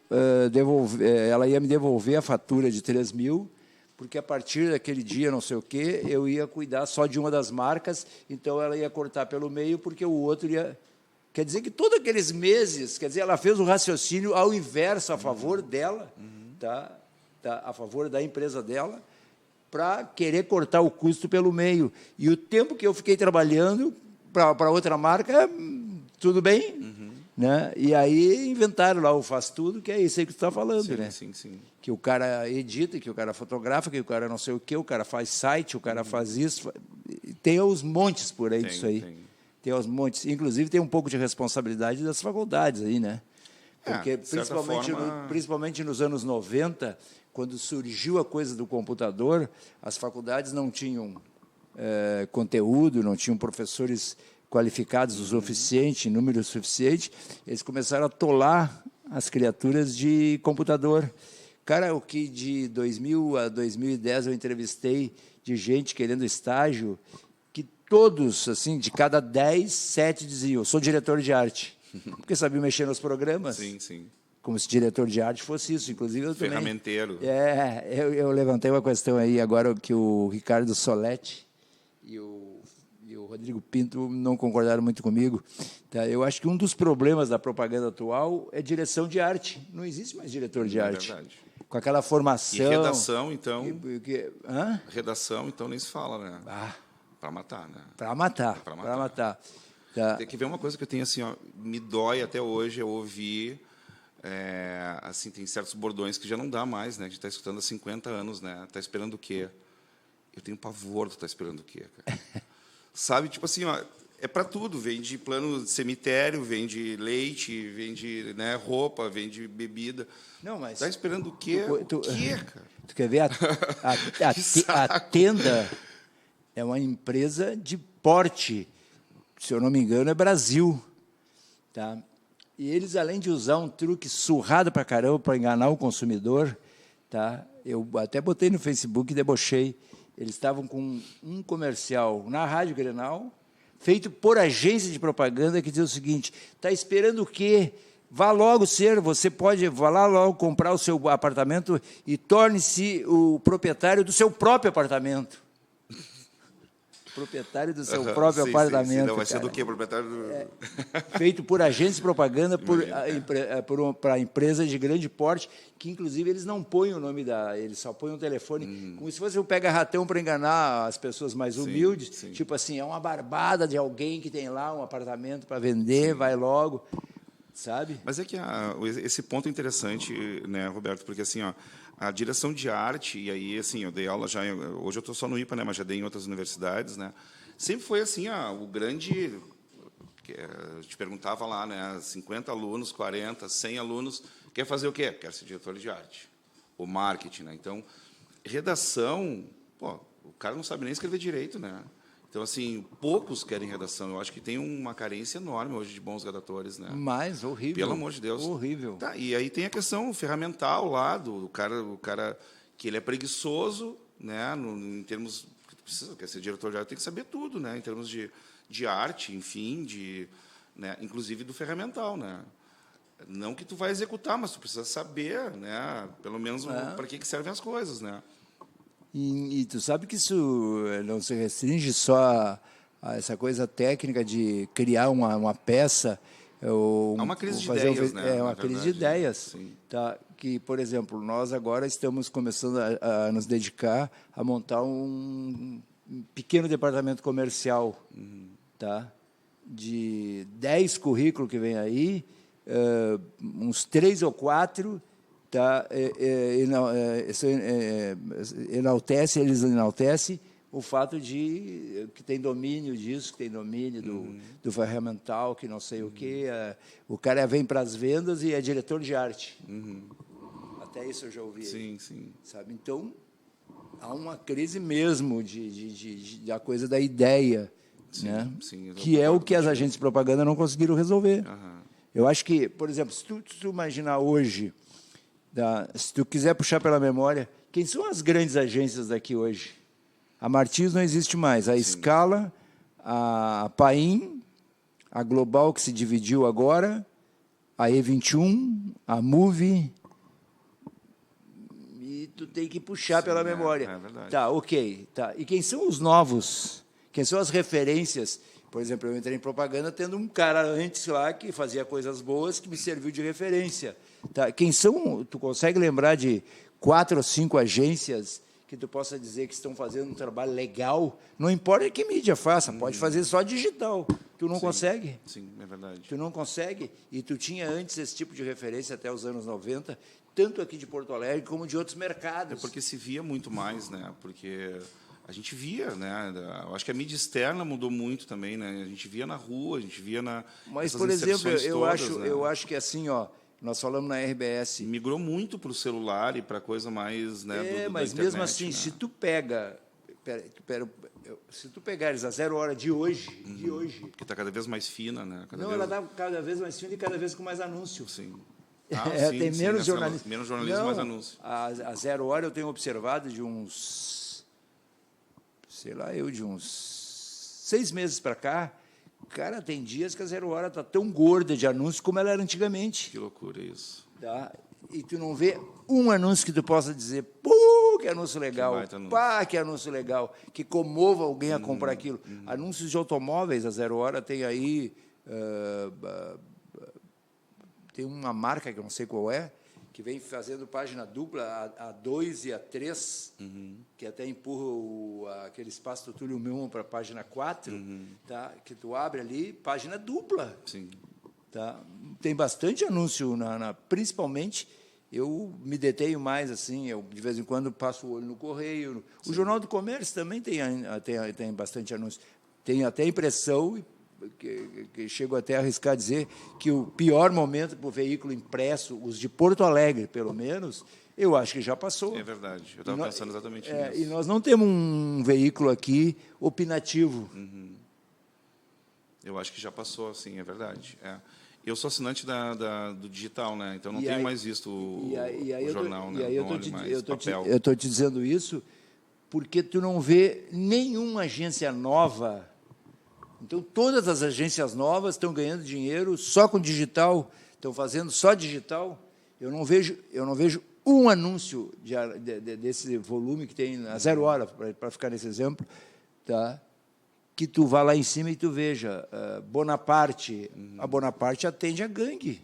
ela ia me devolver a fatura de 3.000, porque a partir daquele dia, não sei o quê, eu ia cuidar só de uma das marcas, então ela ia cortar pelo meio, porque o outro ia... Quer dizer que todos aqueles meses, ela fez o raciocínio ao inverso, a favor dela, tá, a favor da empresa dela, para querer cortar o custo pelo meio. E o tempo que eu fiquei trabalhando para outra marca, tudo bem, né? E aí inventaram lá o Faz Tudo, que é isso aí que tu está falando, sim, né? Sim. Que o cara edita, que o cara fotografa, que o cara não sei o quê, o cara faz site, o cara faz isso. Tem os montes por aí disso aí. Tem os montes. Inclusive, tem um pouco de responsabilidade das faculdades aí, né? Porque, principalmente nos anos 90, quando surgiu a coisa do computador, as faculdades não tinham conteúdo, não tinham professores qualificados o suficiente, número suficiente, eles começaram a tolar as criaturas de computador. Cara, o que de 2000 a 2010 eu entrevistei de gente querendo estágio, que todos, assim, de cada 10, 7 diziam, eu sou diretor de arte, porque sabia mexer nos programas. Sim. Como se diretor de arte fosse isso, inclusive eu ferramenteiro. também. Eu levantei uma questão aí agora que o Ricardo Soletti e o Rodrigo Pinto não concordaram muito comigo. Tá? Eu acho que um dos problemas da propaganda atual é direção de arte. Não existe mais diretor de arte. É verdade. Com aquela formação... E redação, então... Hã? Redação, então, nem se fala, né? Para matar, né? Para matar. Tá. Tem que ver uma coisa que eu tenho, assim, ó, me dói até hoje, eu ouvi... assim, tem certos bordões que já não dá mais, né? A gente está escutando há 50 anos, né? Está esperando o quê? Eu tenho pavor de estar esperando o quê, cara? Sabe, tipo assim, ó, é para tudo. Vende plano de cemitério, vende leite, vende, né, roupa, vende bebida. Não, mas... Está esperando o quê? O quê, cara? Tu quer ver? A Tenda é uma empresa de porte. se eu não me engano, é Brasil. Tá? E eles, além de usar um truque surrado para caramba para enganar o consumidor, tá? Eu até botei no Facebook e debochei. Eles estavam com um comercial na Rádio Grenal, feito por agência de propaganda, que dizia o seguinte: está esperando o quê? Vá logo ser, vá lá logo comprar o seu apartamento e torne-se o proprietário do seu próprio apartamento. Proprietário do seu próprio apartamento. Sim, não, vai ser do quê? Proprietário do... Feito por agência de propaganda para empresas de grande porte, que, inclusive, eles não põem o nome eles só põem o telefone, como se fosse um pega-ratão para enganar as pessoas mais humildes. Sim. Tipo assim, é uma barbada de alguém que tem lá um apartamento para vender, vai logo, sabe? Mas é que esse ponto é interessante, né, Roberto, porque assim, ó, a direção de arte, e aí, assim, eu dei aula já, hoje eu estou só no IPA, né, mas já dei em outras universidades, né, sempre foi assim, o grande, eu te perguntava lá, né, 50 alunos, 40, 100 alunos, quer fazer o quê? Quer ser diretor de arte, o marketing, né, então, redação, pô, o cara não sabe nem escrever direito, né, então, assim, poucos querem redação. Eu acho que tem uma carência enorme hoje de bons redatores, né? Mas horrível. Pelo amor de Deus. Horrível. Tá, e aí tem a questão ferramental lá do cara que ele é preguiçoso, né? Em termos quer ser diretor de arte, tem que saber tudo, né? Em termos de arte, enfim, né? Inclusive do ferramental, né? Não que tu vai executar, mas tu precisa saber, né? Pelo menos para que servem as coisas, né? E tu sabe que isso não se restringe só a essa coisa técnica de criar uma peça. Há uma crise de ideias, né? É uma crise de ideias. Tá? Que, por exemplo, nós agora estamos começando a nos dedicar a montar um pequeno departamento comercial, tá? De 10 currículos que vem aí, uns 3 ou 4... Tá, eles enaltecem o fato de que tem domínio disso, que tem domínio do ferramental, que não sei o quê. O cara vem para as vendas e é diretor de arte. Até isso eu já ouvi. Sim, sim. Sabe? Então, há uma crise mesmo da coisa da ideia, sim, né? Sim, que é o que as agências de propaganda não conseguiram resolver. Eu acho que, por exemplo, se tu imaginar hoje... se tu quiser puxar pela memória, quem são as grandes agências daqui hoje? A Martins não existe mais. A Scala, a Paim, a Global, que se dividiu agora, a E21, a Move. E tu tem que puxar pela memória. É verdade. Tá, ok. Tá. E quem são os novos? Quem são as referências? Por exemplo, eu entrei em propaganda tendo um cara antes lá que fazia coisas boas, que me serviu de referência. Tá? Quem são? Tu consegue lembrar de 4 ou 5 agências que tu possa dizer que estão fazendo um trabalho legal? Não importa que mídia faça, pode fazer só digital. Tu não consegue? Sim, é verdade. Tu não consegue? E tu tinha antes esse tipo de referência até os anos 90, tanto aqui de Porto Alegre como de outros mercados. É porque se via muito mais, né? Porque a gente via, né? Eu acho que a mídia externa mudou muito também, né? A gente via na rua, a gente via na... Mas, por exemplo, eu acho que assim, ó, nós falamos na RBS... Migrou muito para o celular e para coisa mais... Né, mas internet, mesmo assim, né? se tu pega... se tu pegares a 0 hora de hoje... Que está cada vez mais fina, né? Ela está cada vez mais fina e cada vez com mais anúncio. Sim. Sim, tem menos jornalismo. Menos jornalismo, mais anúncio. A 0 hora eu tenho observado de uns... sei lá, de uns 6 meses para cá, cara, tem dias que a 0 hora está tão gorda de anúncio como ela era antigamente. Que loucura isso. Tá? E tu não vê um anúncio que tu possa dizer, pô, que anúncio legal, pá, que anúncio legal, que comova alguém a comprar aquilo. Anúncios de automóveis, a 0 hora tem aí, tem uma marca que eu não sei qual é, que vem fazendo página dupla, a 2 e a 3, que até empurra aquele espaço do Túlio Milman para a página 4, tá? Que tu abre ali, página dupla. Sim. Tá? Tem bastante anúncio, principalmente, eu me detenho mais, assim, eu de vez em quando passo o olho no correio. O Jornal do Comércio também tem bastante anúncio. Tenho até a impressão, que chego até a arriscar dizer, que o pior momento para o veículo impresso, os de Porto Alegre, pelo menos, eu acho que já passou. É verdade, eu estava pensando exatamente nisso. E nós não temos um veículo aqui opinativo. Eu acho que já passou, sim, é verdade. Eu sou assinante do digital, né? Então não E tenho aí- mais visto o jornal, né? E aí Não olho mais papel. eu tô te dizendo isso porque tu não vê nenhuma agência nova. Então, todas as agências novas estão ganhando dinheiro só com digital, estão fazendo só digital. Eu não vejo um anúncio desse volume que tem a 0 hora, para ficar nesse exemplo, tá? Que tu vá lá em cima e tu veja Bonaparte. A Bonaparte atende a gangue.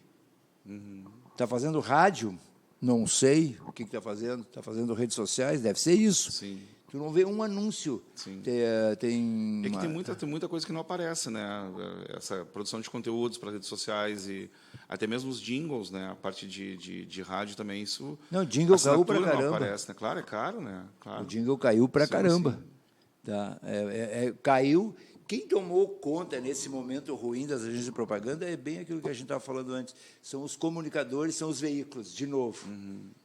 Está fazendo rádio, não sei o que está fazendo. Está fazendo redes sociais, deve ser isso. Sim. Tu não vê um anúncio. Sim. Tem É que tem muita coisa que não aparece, né? Essa produção de conteúdos para redes sociais e até mesmo os jingles, né? A parte de rádio também, isso... Não, o jingle caiu pra assinatura caramba. não aparece, né? Claro, é caro, né? Claro. O jingle caiu para Sim, caramba. sim. Tá? Caiu. Quem tomou conta nesse momento ruim das agências de propaganda é bem aquilo que a gente estava falando antes. São os comunicadores, são os veículos, de novo.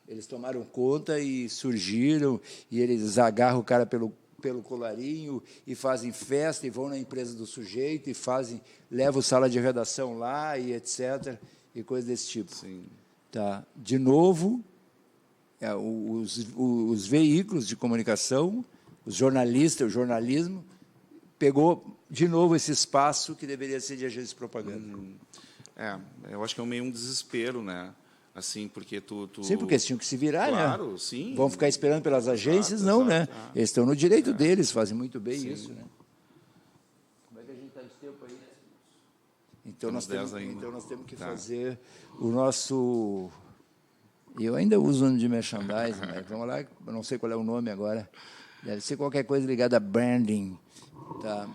Eles tomaram conta e surgiram, e eles agarram o cara pelo colarinho e fazem festa e vão na empresa do sujeito e levam sala de redação lá e etc. E coisas desse tipo. Sim. Tá? De novo, os veículos de comunicação, os jornalistas, o jornalismo, pegou de novo esse espaço que deveria ser de agência de propaganda. Eu acho que é meio um desespero, né? Assim, porque Sim, porque eles tinham que se virar, né? Claro, sim. Vão ficar esperando pelas agências? Exato, não, exato, né? Eles estão no direito deles, fazem muito bem Sim. isso, né? Como é que a gente está de tempo aí? Temos 10 ainda. Então nós temos que Tá. fazer o nosso... Eu ainda uso o nome de merchandising, mas vamos lá, eu não sei qual é o nome agora. Deve ser qualquer coisa ligada a branding. Tá?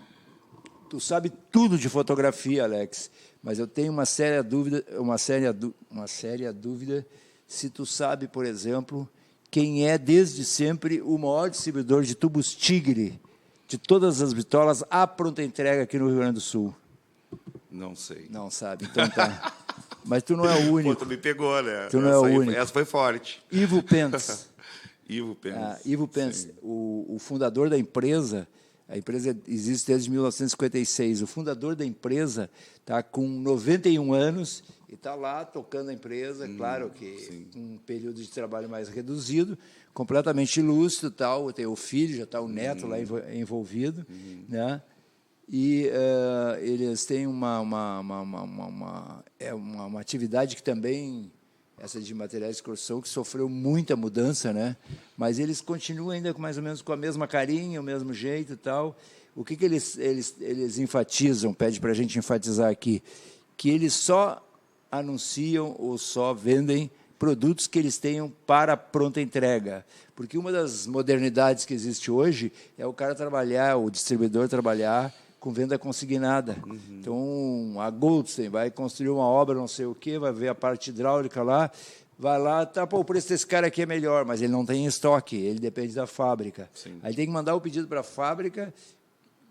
Tu sabe tudo de fotografia, Alex, mas eu tenho uma séria dúvida se tu sabe, por exemplo, quem é desde sempre o maior distribuidor de tubos Tigre, de todas as bitolas à pronta entrega aqui no Rio Grande do Sul. Não sei. Não sabe, então tá. Mas tu não é o único. Pô, tu me pegou, né? Tu não é o único. Essa foi forte. Ivo Pence. Ivo Pence. Ivo Pence, o fundador da empresa, a empresa existe desde 1956, o fundador da empresa está com 91 anos e está lá tocando a empresa, claro que um período de trabalho mais reduzido, completamente lúcido, tal, tem o filho, já está o neto lá envolvido, né? E eles têm uma atividade que também, essa de materiais de construção, que sofreu muita mudança, né? Mas eles continuam ainda mais ou menos com a mesma carinha, o mesmo jeito e tal. O que eles enfatizam, pede para a gente enfatizar aqui, que eles só anunciam ou só vendem produtos que eles tenham para pronta entrega. Porque uma das modernidades que existe hoje é o cara trabalhar, o distribuidor trabalhar com venda consignada. Então, a Goldstein vai construir uma obra, não sei o quê, vai ver a parte hidráulica lá, vai lá, tá, pô, o preço desse cara aqui é melhor, mas ele não tem estoque, ele depende da fábrica. Sim. Aí tem que mandar o pedido para a fábrica,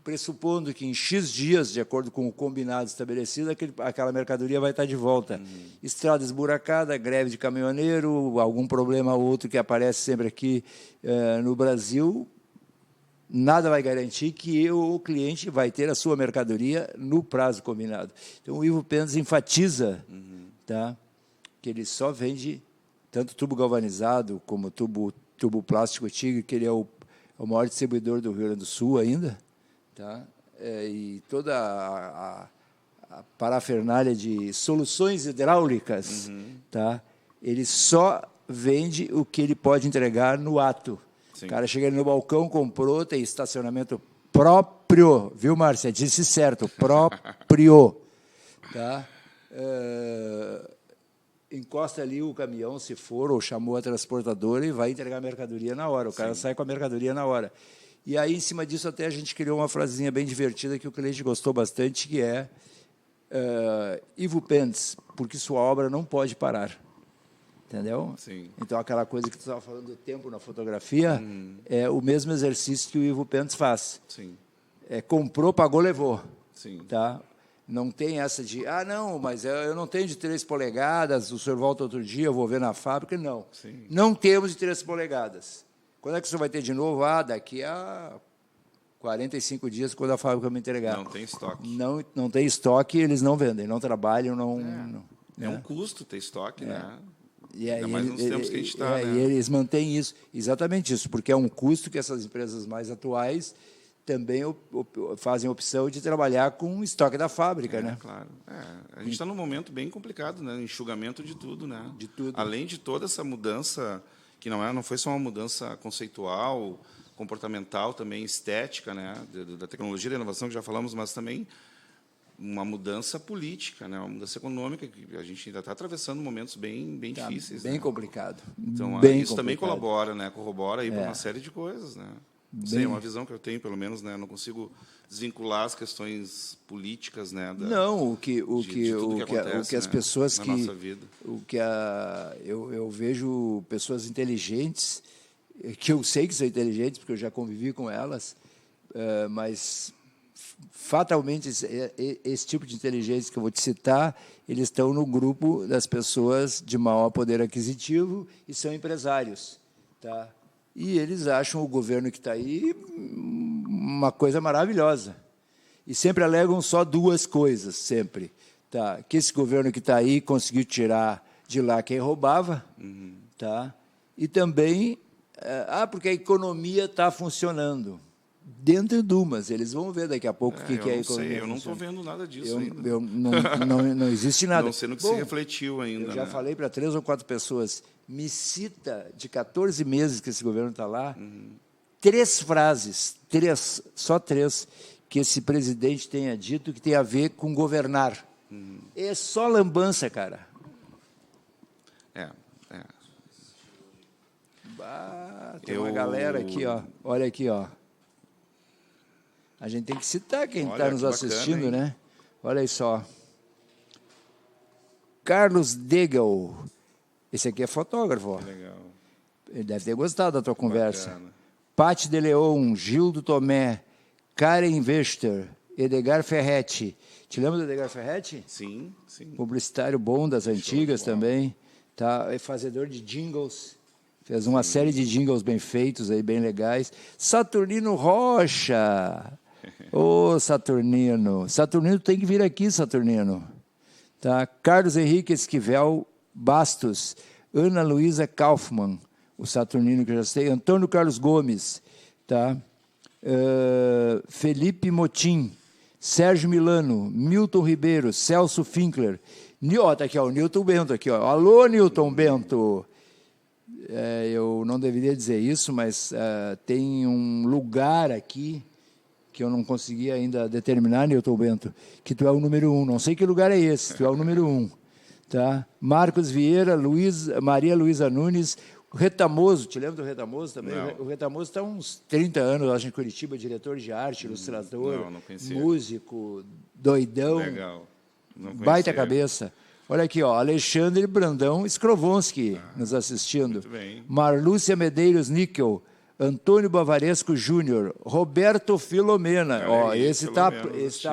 pressupondo que em X dias, de acordo com o combinado estabelecido, aquela mercadoria vai estar de volta. Estrada esburacada, greve de caminhoneiro, algum problema ou outro que aparece sempre aqui no Brasil, nada vai garantir que o cliente vai ter a sua mercadoria no prazo combinado. Então, o Ivo Pence enfatiza tá, que ele só vende tanto tubo galvanizado como tubo plástico Tigre, que ele é o maior distribuidor do Rio Grande do Sul ainda, tá? E toda a parafernália de soluções hidráulicas, tá? Ele só vende o que ele pode entregar no ato. Sim. O cara chega ali no balcão, comprou, tem estacionamento próprio, viu, Márcia? Disse certo, próprio. Tá? Encosta ali o caminhão, se for, ou chamou a transportadora e vai entregar a mercadoria na hora. O cara sai com a mercadoria na hora. E aí, em cima disso, até a gente criou uma frasezinha bem divertida que o cliente gostou bastante, que é Ivo Pence, porque sua obra não pode parar. Entendeu? Sim. Então, aquela coisa que tu estava falando do tempo na fotografia, é o mesmo exercício que o Ivo Pence faz. Sim. Comprou, pagou, levou. Sim. Tá? Não tem essa de, não, mas eu não tenho de 3 polegadas, o senhor volta outro dia, eu vou ver na fábrica. Não. Sim. Não temos de 3 polegadas. Quando é que o senhor vai ter de novo? Daqui a 45 dias quando a fábrica me entregar. Não tem estoque. Não tem estoque, eles não vendem, não trabalham, É um custo ter estoque, né? E aí, Ainda mais nos tempos que a gente está, né? E eles mantêm isso, exatamente isso, porque é um custo que essas empresas mais atuais também fazem opção de trabalhar com o estoque da fábrica, né? Claro. A gente está num momento bem complicado, né? Enxugamento de tudo, né? De tudo. Além de toda essa mudança, que não foi só uma mudança conceitual, comportamental, também estética, né? Da tecnologia, da inovação, que já falamos, mas também uma mudança política, né? Uma mudança econômica, que a gente ainda está atravessando momentos bem difíceis. Bem né? complicado. Então, bem isso também complicado. colabora, né? Corrobora aí para uma série de coisas, né? Sei, é uma visão que eu tenho, pelo menos, né? Não consigo desvincular as questões políticas, né? Não, o que as pessoas na que nossa vida. Eu vejo pessoas inteligentes, que eu sei que são inteligentes porque eu já convivi com elas, mas fatalmente esse tipo de inteligência que eu vou te citar, eles estão no grupo das pessoas de maior poder aquisitivo e são empresários, tá? E eles acham o governo que está aí uma coisa maravilhosa. E sempre alegam só duas coisas, sempre. Tá? Que esse governo que está aí conseguiu tirar de lá quem roubava, tá? E também, porque a economia está funcionando. Dentro de umas, eles vão ver daqui a pouco o que é a economia. Eu não estou vendo nada disso ainda. Não existe nada. Não sei no que se refletiu ainda. Eu já falei para 3 ou 4 pessoas, me cita de 14 meses que esse governo está lá, 3 frases, só 3, que esse presidente tenha dito que tem a ver com governar. É só lambança, cara. Tem uma galera aqui, ó. Olha aqui, ó. A gente tem que citar quem está nos assistindo, bacana, né? Olha aí só. Carlos Degel. Esse aqui é fotógrafo. Ó. Legal. Ele deve ter gostado da tua conversa. Pati de Leon, Gildo Tomé, Karen Wester, Edgar Ferretti. Te lembra do Edgar Ferretti? Sim. Publicitário bom das antigas também. Tá? É fazedor de jingles. Fez uma série de jingles bem feitos, aí, bem legais. Saturnino Rocha. Ô, Saturnino. Saturnino tem que vir aqui, Saturnino. Tá? Carlos Henrique Esquivel Bastos. Ana Luísa Kaufmann. O Saturnino que eu já sei. Antônio Carlos Gomes. Tá? Felipe Motim. Sérgio Milano. Milton Ribeiro. Celso Finkler. Tá aqui, ó, o Newton Bento. Aqui, ó. Alô, Newton Bento. Eu não deveria dizer isso, mas tem um lugar aqui que eu não consegui ainda determinar, Newton Bento, que tu é o número 1. Não sei que lugar é esse, tu é o número 1. Tá? Marcos Vieira, Maria Luísa Nunes, o Retamoso, te lembra do Retamoso também? Não. O Retamoso está há uns 30 anos, acho, em Curitiba, diretor de arte, ilustrador, músico, doidão. Legal. Baita cabeça. Olha aqui, ó, Alexandre Brandão Skrovonsky nos assistindo. Muito bem. Marlúcia Medeiros Níquel, Antônio Bavaresco Júnior, Roberto Filomena. Esse está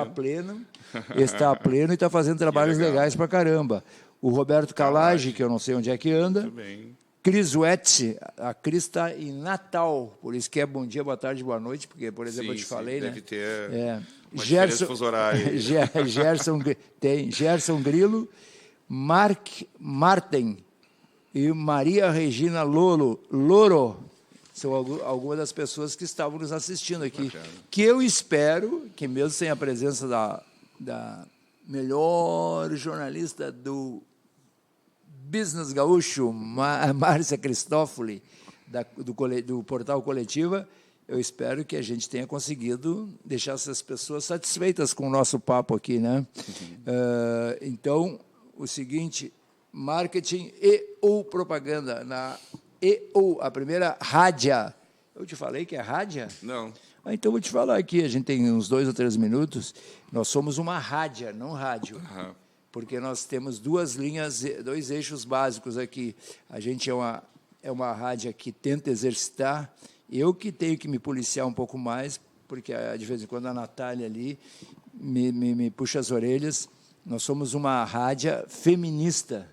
pleno. Esse está pleno e está fazendo trabalhos legais para caramba. O Roberto Calage, que eu não sei onde é que anda. Muito bem. Cris Wetz, a Cris está em Natal, por isso que é bom dia, boa tarde, boa noite, porque, por exemplo, eu te falei, deve né? Ter uma diferença fuso horário. Gerson Grilo, Mark Martin e Maria Regina Loro são algumas das pessoas que estavam nos assistindo aqui. Bacana. Que eu espero que, mesmo sem a presença da melhor jornalista do Business Gaúcho, Márcia Cristófoli, do Portal Coletiva, eu espero que a gente tenha conseguido deixar essas pessoas satisfeitas com o nosso papo aqui, né? Então, o seguinte, marketing ou propaganda, a primeira rádia. Eu te falei que é rádia? Não. Então, vou te falar aqui, a gente tem uns 2 ou 3 minutos, nós somos uma rádia, não rádio. Porque nós temos 2 linhas, 2 eixos básicos aqui. A gente é uma rádio que tenta exercitar. Eu que tenho que me policiar um pouco mais, porque de vez em quando a Natália ali me puxa as orelhas. Nós somos uma rádio feminista.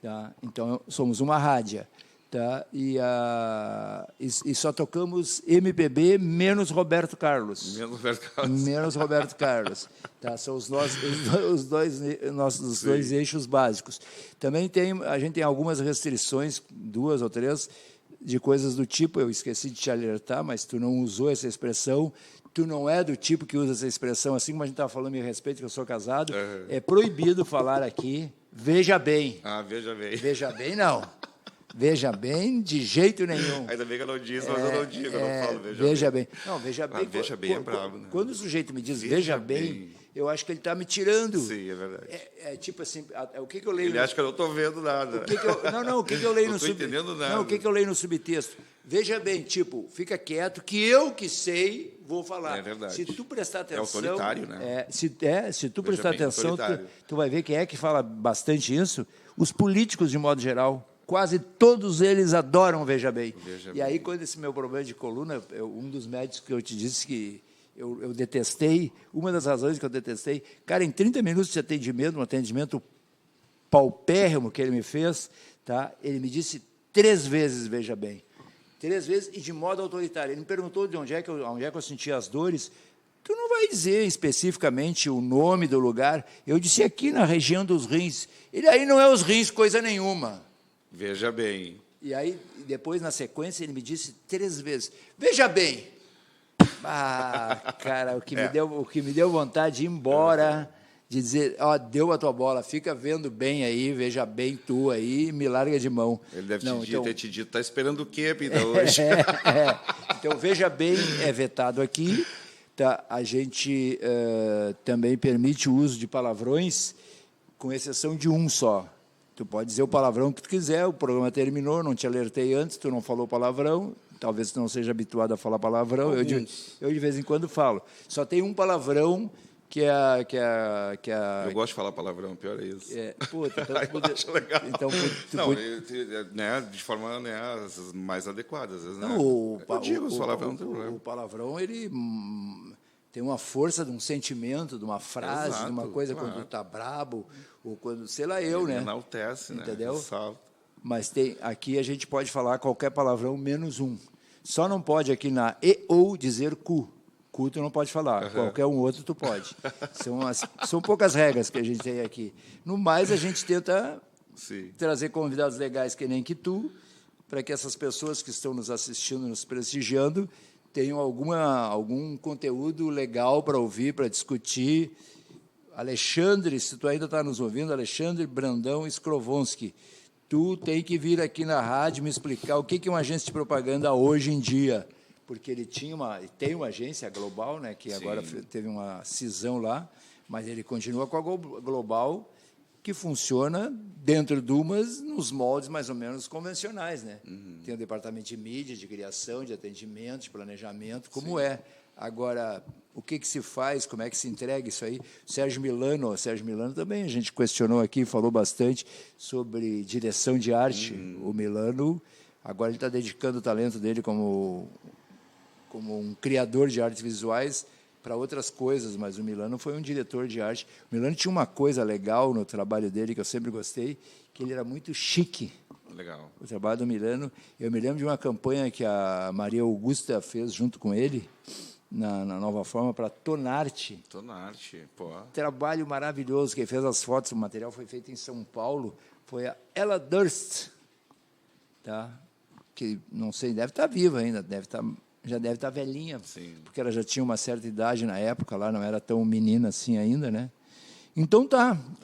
Tá? Então, somos uma rádio. tá? E só tocamos MPB menos Roberto Carlos. Menos Roberto Carlos. Menos Roberto Carlos. Tá? São os nossos dois eixos básicos. Também a gente tem algumas restrições, 2 ou 3, de coisas do tipo, eu esqueci de te alertar, mas tu não usou essa expressão, tu não é do tipo que usa essa expressão, assim como a gente estava falando a meu respeito, que eu sou casado, é proibido falar aqui, veja bem. Veja bem. Veja bem, não. Veja bem, de jeito nenhum. Ainda bem que eu não disse, mas eu não digo, eu não falo veja bem. Não, veja bem. Veja bem é brabo, né? Quando o sujeito me diz veja bem, eu acho que ele está me tirando. Sim, é verdade. Tipo assim, o que eu leio... Ele acha que eu não estou vendo nada. O que eu leio no subtexto? Não estou entendendo nada. Não, o que eu leio no subtexto? Veja bem, tipo, fica quieto, que eu que sei, vou falar. É verdade. Se tu prestar atenção... É autoritário, né? Se tu prestar bem, atenção, tu vai ver quem é que fala bastante isso. Os políticos, de modo geral. Quase todos eles adoram Veja Bem. E aí, quando esse meu problema de coluna, um dos médicos que eu te disse que eu detestei, uma das razões que eu detestei, cara, em 30 minutos de atendimento, um atendimento paupérrimo que ele me fez, tá? Ele me disse 3 vezes Veja Bem. 3 vezes e de modo autoritário. Ele me perguntou de onde é que eu sentia as dores. Tu não vai dizer especificamente o nome do lugar. Eu disse aqui na região dos rins. Ele aí não é os rins coisa nenhuma. Veja bem. E aí, depois, na sequência, ele me disse 3 vezes, veja bem. Cara, o que me deu vontade de ir embora, de dizer, deu a tua bola, fica vendo bem aí, veja bem tu aí, me larga de mão. Ele deve ter te dito, está esperando o quê, Pita, hoje? Então, veja bem, é vetado aqui. Tá? A gente também permite o uso de palavrões, com exceção de um só. Tu pode dizer o palavrão que tu quiser, o programa terminou, não te alertei antes, tu não falou palavrão, talvez tu não seja habituado a falar palavrão, eu de vez em quando falo. Só tem um palavrão que é... Eu gosto de falar palavrão, pior é isso. Então, acho legal. Então, né, de forma as mais adequada, às vezes, né? Eu digo os palavrão, não tem problema. O palavrão, ele tem uma força de um sentimento, de uma frase, Exato, de uma coisa, claro. quando tu tá brabo, ou quando, sei lá, né? Enaltece, né? Entendeu? Ressalta. Mas aqui a gente pode falar qualquer palavrão, menos um. Só não pode aqui na ou dizer cu. Cu tu não pode falar, qualquer um outro tu pode. São poucas regras que a gente tem aqui. No mais, a gente tenta trazer convidados legais que nem que tu, para que essas pessoas que estão nos assistindo, nos prestigiando, tenham algum conteúdo legal para ouvir, para discutir. Alexandre, se tu ainda está nos ouvindo, Alexandre Brandão Skrovonsky, tu tem que vir aqui na rádio me explicar o que é uma agência de propaganda hoje em dia, porque ele tem uma agência global, né, que agora teve uma cisão lá, mas ele continua com a global, que funciona dentro de nos moldes mais ou menos convencionais, né? Tem o departamento de mídia, de criação, de atendimento, de planejamento, como é. Agora, o que se faz, como é que se entrega isso aí? Sérgio Milano também, a gente questionou aqui, falou bastante sobre direção de arte. O Milano, agora ele está dedicando o talento dele como um criador de artes visuais para outras coisas, mas o Milano foi um diretor de arte. O Milano tinha uma coisa legal no trabalho dele, que eu sempre gostei, que ele era muito chique. Legal. O trabalho do Milano. Eu me lembro de uma campanha que a Maria Augusta fez junto com ele, na Nova Forma, para Tonarte. Tonarte, pô. Trabalho maravilhoso. Quem fez as fotos, o material foi feito em São Paulo, foi a Ella Durst, tá? Que, não sei, deve estar viva ainda, já deve estar velhinha, porque ela já tinha uma certa idade na época, lá não era tão menina assim ainda, né? Então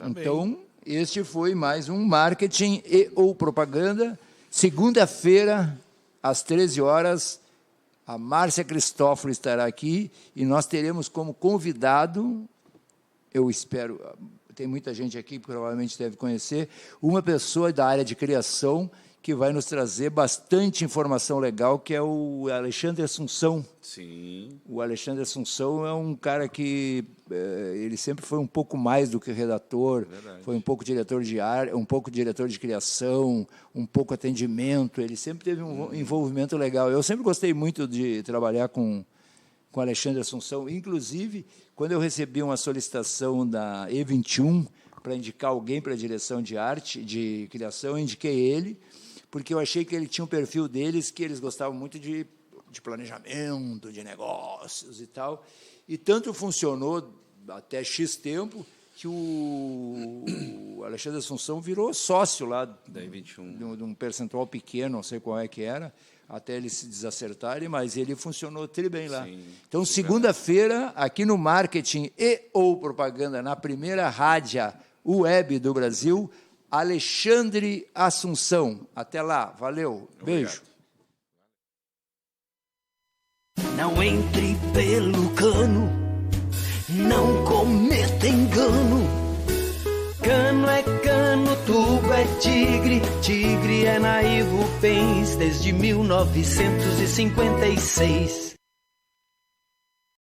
então, este foi mais um marketing ou propaganda. Segunda-feira, às 13 horas, a Márcia Cristóforo estará aqui e nós teremos como convidado, eu espero, tem muita gente aqui que provavelmente deve conhecer, uma pessoa da área de criação que vai nos trazer bastante informação legal, que é o Alexandre Assunção. Sim. O Alexandre Assunção é um cara que ele sempre foi um pouco mais do que redator, foi um pouco diretor de arte, um pouco diretor de criação, um pouco atendimento, ele sempre teve um envolvimento legal. Eu sempre gostei muito de trabalhar com Alexandre Assunção, inclusive, quando eu recebi uma solicitação da E21 para indicar alguém para a direção de arte, de criação, eu indiquei ele, porque eu achei que ele tinha um perfil deles, que eles gostavam muito de planejamento, de negócios e tal. E tanto funcionou até X tempo que o Alexandre Assunção virou sócio lá Da E21. de um percentual pequeno, não sei qual é que era, até eles se desacertarem, mas ele funcionou tri bem lá. Sim, então, segunda-feira, aqui no Marketing e ou Propaganda, na primeira rádio web do Brasil, Alexandre Assunção. Até lá, valeu, beijo. Não entre pelo cano, não cometa engano. Cano é cano, tubo é tigre, tigre é naivo pens desde 1956.